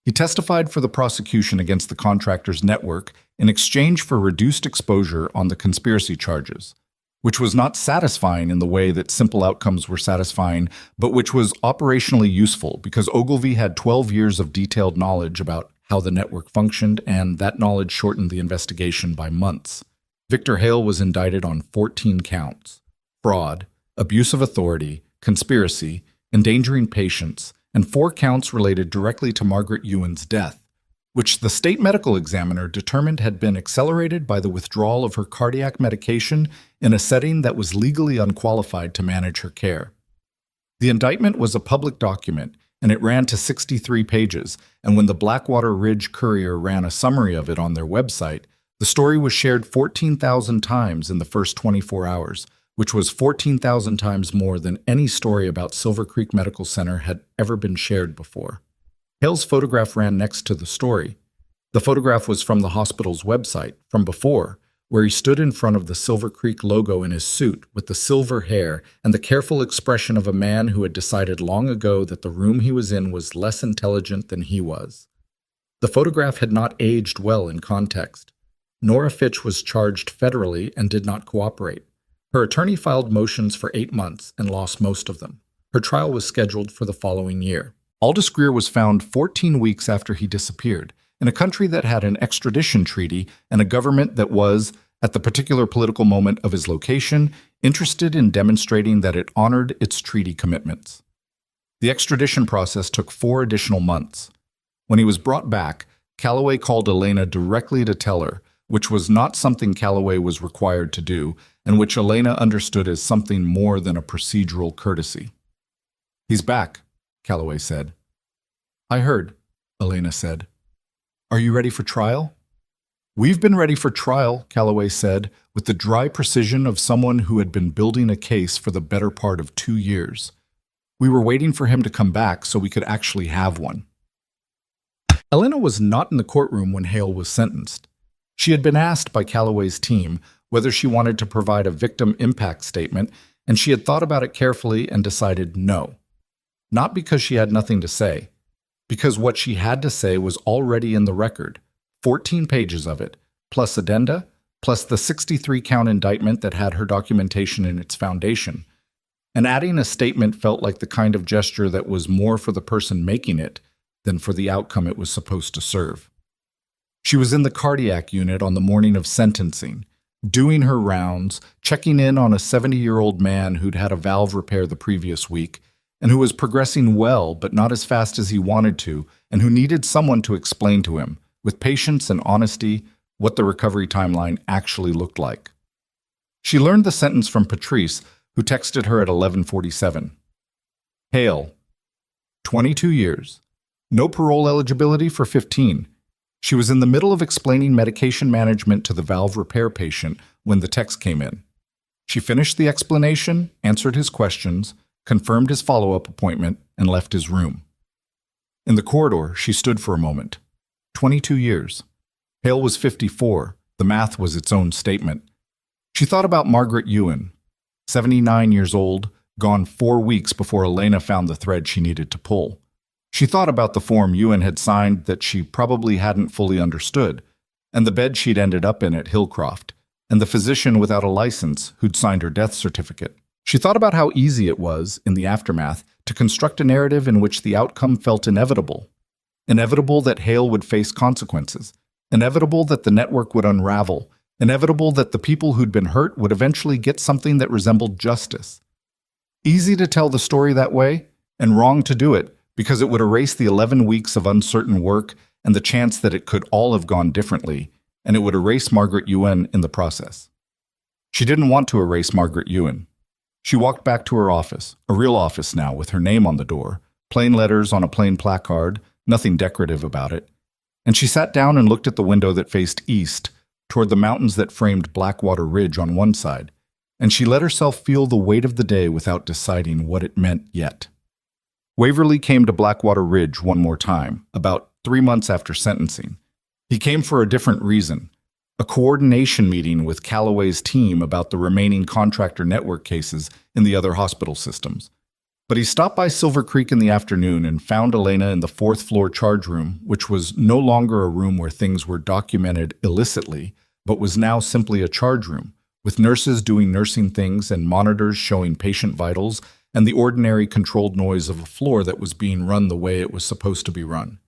He testified for the prosecution against the contractors' network in exchange for reduced exposure on the conspiracy charges, which was not satisfying in the way that simple outcomes were satisfying, but which was operationally useful because Ogilvy had 12 years of detailed knowledge about how the network functioned, and that knowledge shortened the investigation by months. Victor Hale was indicted on 14 counts: fraud, abuse of authority, conspiracy, endangering patients, and 4 counts related directly to Margaret Ewan's death, which the state medical examiner determined had been accelerated by the withdrawal of her cardiac medication in a setting that was legally unqualified to manage her care. The indictment was a public document, and it ran to 63 pages, and when the Blackwater Ridge Courier ran a summary of it on their website, the story was shared 14,000 times in the first 24 hours, which was 14,000 times more than any story about Silver Creek Medical Center had ever been shared before. Hale's photograph ran next to the story. The photograph was from the hospital's website, from before, where he stood in front of the Silver Creek logo in his suit with the silver hair and the careful expression of a man who had decided long ago that the room he was in was less intelligent than he was. The photograph had not aged well in context. Nora Fitch was charged federally and did not cooperate. Her attorney filed motions for 8 months and lost most of them. Her trial was scheduled for the following year. Aldous Greer was found 14 weeks after he disappeared, in a country that had an extradition treaty and a government that was, at the particular political moment of his location, interested in demonstrating that it honored its treaty commitments. The extradition process took 4 additional months. When he was brought back, Callaway called Elena directly to tell her, which was not something Callaway was required to do, and which Elena understood as something more than a procedural courtesy. "He's back," Callaway said. "I heard," Elena said. "Are you ready for trial?" "We've been ready for trial," Callaway said, with the dry precision of someone who had been building a case for the better part of 2 years. "We were waiting for him to come back so we could actually have one." Elena was not in the courtroom when Hale was sentenced. She had been asked by Callaway's team whether she wanted to provide a victim impact statement, and she had thought about it carefully and decided no. Not because she had nothing to say, because what she had to say was already in the record, 14 pages of it, plus addenda, plus the 63-count indictment that had her documentation in its foundation. and adding a statement felt like the kind of gesture that was more for the person making it than for the outcome it was supposed to serve. She was in the cardiac unit on the morning of sentencing, doing her rounds, checking in on a 70-year-old man who'd had a valve repair the previous week, and who was progressing well but not as fast as he wanted to, and who needed someone to explain to him, with patience and honesty, what the recovery timeline actually looked like. She learned the sentence from Patrice, who texted her at 11:47. Hale, 22 years. No parole eligibility for 15. She was in the middle of explaining medication management to the valve repair patient when the text came in. She finished the explanation, answered his questions, confirmed his follow-up appointment, and left his room. In the corridor, she stood for a moment. 22 years. Hale was 54. The math was its own statement. She thought about Margaret Ewan, 79 years old, gone 4 weeks before Elena found the thread she needed to pull. She thought about the form Ewan had signed that she probably hadn't fully understood, and the bed she'd ended up in at Hillcroft, and the physician without a license who'd signed her death certificate. She thought about how easy it was, in the aftermath, to construct a narrative in which the outcome felt inevitable. Inevitable that Hale would face consequences. Inevitable that the network would unravel. Inevitable that the people who'd been hurt would eventually get something that resembled justice. Easy to tell the story that way, and wrong to do it, because it would erase the 11 weeks of uncertain work and the chance that it could all have gone differently, and it would erase Margaret Ewan in the process. She didn't want to erase Margaret Ewan. She walked back to her office, a real office now with her name on the door, plain letters on a plain placard, nothing decorative about it, and she sat down and looked at the window that faced east, toward the mountains that framed Blackwater Ridge on one side, and she let herself feel the weight of the day without deciding what it meant yet. Waverly came to Blackwater Ridge one more time, about 3 months after sentencing. He came for a different reason, a coordination meeting with Calloway's team about the remaining contractor network cases in the other hospital systems. But he stopped by Silver Creek in the afternoon and found Elena in the 4th-floor charge room, which was no longer a room where things were documented illicitly, but was now simply a charge room, with nurses doing nursing things and monitors showing patient vitals and the ordinary controlled noise of a floor that was being run the way it was supposed to be run.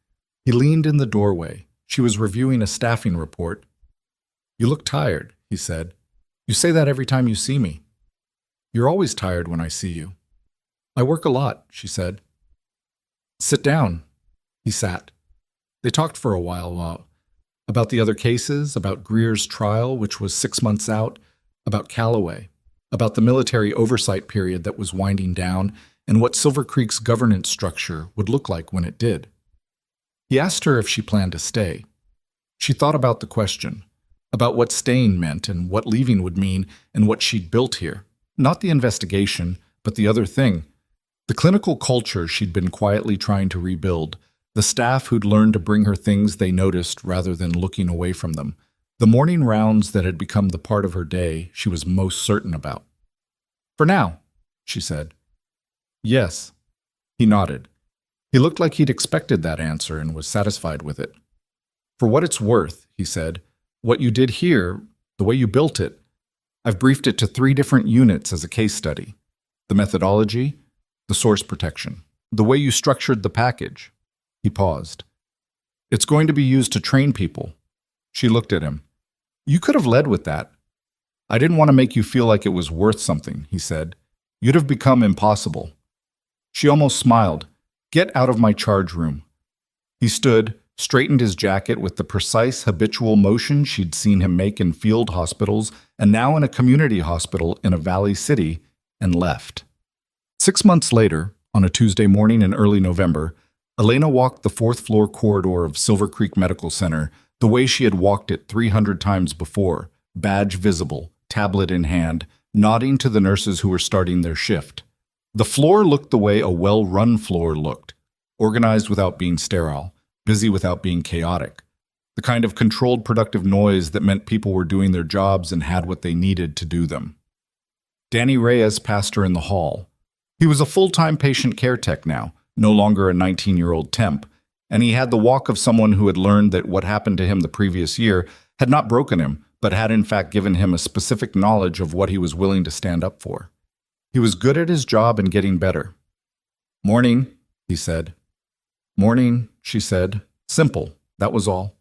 He leaned in the doorway. She was reviewing a staffing report. "You look tired," he said. "You say that every time you see me." "You're always tired when I see you." "I work a lot," she said. "Sit down." He sat. They talked for a while about the other cases, about Greer's trial, which was 6 months out, about Calloway, about the military oversight period that was winding down, and what Silver Creek's governance structure would look like when it did. He asked her if she planned to stay. She thought about the question, about what staying meant and what leaving would mean and what she'd built here. Not the investigation, but the other thing. The clinical culture she'd been quietly trying to rebuild, the staff who'd learned to bring her things they noticed rather than looking away from them, the morning rounds that had become the part of her day she was most certain about. "For now," she said. "Yes." He nodded. He looked like he'd expected that answer and was satisfied with it. "For what it's worth," he said, "what you did here, the way you built it, I've briefed it to 3 different units as a case study. The methodology, the source protection, the way you structured the package." He paused. "It's going to be used to train people." She looked at him. "You could have led with that." "I didn't want to make you feel like it was worth something," he said. "You'd have become impossible." She almost smiled. "Get out of my charge room." He stood, straightened his jacket with the precise habitual motion she'd seen him make in field hospitals and now in a community hospital in a valley city, and left. 6 months later, on a Tuesday morning in early November, Elena walked the 4th-floor corridor of Silver Creek Medical Center the way she had walked it 300 times before, badge visible, tablet in hand, nodding to the nurses who were starting their shift. The floor looked the way a well-run floor looked, organized without being sterile, busy without being chaotic, the kind of controlled productive noise that meant people were doing their jobs and had what they needed to do them. Danny Reyes passed her in the hall. He was a full-time patient care tech now, no longer a 19-year-old temp, and he had the walk of someone who had learned that what happened to him the previous year had not broken him, but had in fact given him a specific knowledge of what he was willing to stand up for. He was good at his job and getting better. "Morning," he said. "Morning," she said. Simple, that was all.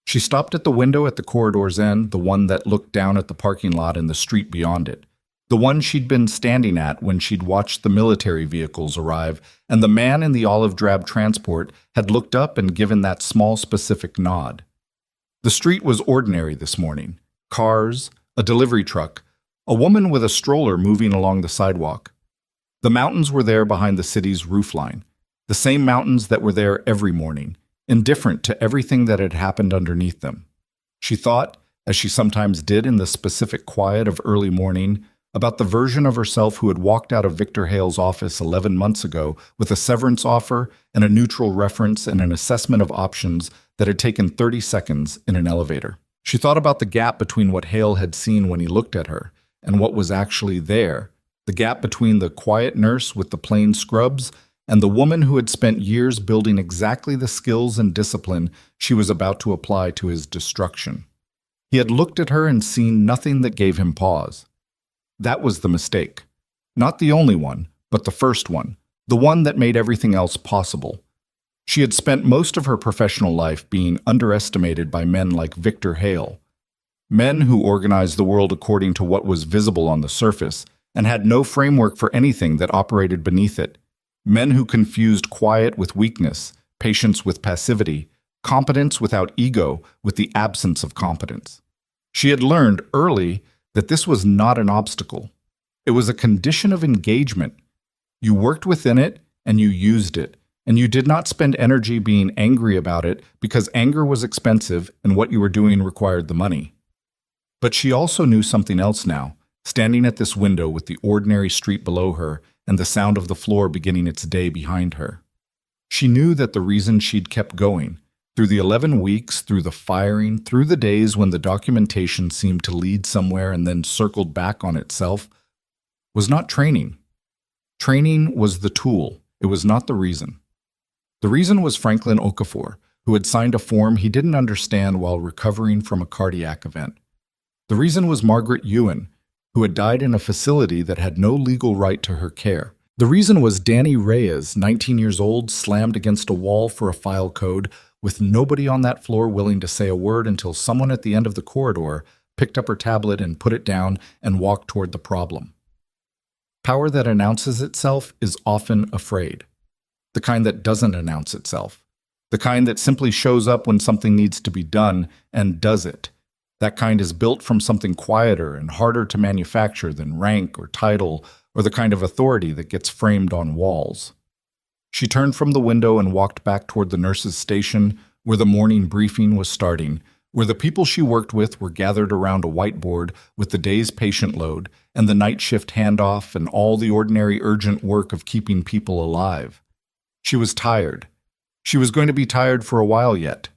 She stopped at the window at the corridor's end, the one that looked down at the parking lot and the street beyond it. The one she'd been standing at when she'd watched the military vehicles arrive, and the man in the olive-drab transport had looked up and given that small specific nod. The street was ordinary this morning. Cars, a delivery truck, a woman with a stroller moving along the sidewalk. The mountains were there behind the city's roofline, the same mountains that were there every morning, indifferent to everything that had happened underneath them. She thought, as she sometimes did in the specific quiet of early morning, about the version of herself who had walked out of Victor Hale's office 11 months ago with a severance offer and a neutral reference and an assessment of options that had taken 30 seconds in an elevator. She thought about the gap between what Hale had seen when he looked at her and what was actually there, the gap between the quiet nurse with the plain scrubs and the woman who had spent years building exactly the skills and discipline she was about to apply to his destruction. He had looked at her and seen nothing that gave him pause. That was the mistake. Not the only one, but the first one, the one that made everything else possible. She had spent most of her professional life being underestimated by men like Victor Hale, men who organized the world according to what was visible on the surface and had no framework for anything that operated beneath it, men who confused quiet with weakness, patience with passivity, competence without ego with the absence of competence. She had learned early that this was not an obstacle. It was a condition of engagement. You worked within it and you used it, and you did not spend energy being angry about it because anger was expensive and what you were doing required the money. But she also knew something else now, standing at this window with the ordinary street below her and the sound of the floor beginning its day behind her. She knew that the reason she'd kept going, through the 11 weeks, through the firing, through the days when the documentation seemed to lead somewhere and then circled back on itself, was not training. Training was the tool. It was not the reason. The reason was Franklin Okafor, who had signed a form he didn't understand while recovering from a cardiac event. The reason was Margaret Ewan, who had died in a facility that had no legal right to her care. The reason was Danny Reyes, 19 years old, slammed against a wall for a file code, with nobody on that floor willing to say a word until someone at the end of the corridor picked up her tablet and put it down and walked toward the problem. Power that announces itself is often afraid. The kind that doesn't announce itself. The kind that simply shows up when something needs to be done and does it. That kind is built from something quieter and harder to manufacture than rank or title or the kind of authority that gets framed on walls. She turned from the window and walked back toward the nurse's station, where the morning briefing was starting, where the people she worked with were gathered around a whiteboard with the day's patient load and the night shift handoff and all the ordinary urgent work of keeping people alive. She was tired. She was going to be tired for a while yet.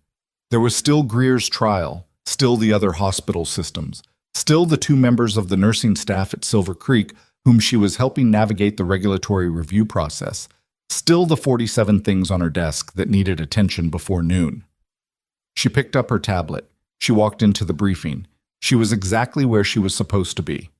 There was still Greer's trial, still the other hospital systems, still the 2 members of the nursing staff at Silver Creek whom she was helping navigate the regulatory review process, still the 47 things on her desk that needed attention before noon. She picked up her tablet. She walked into the briefing. She was exactly where she was supposed to be.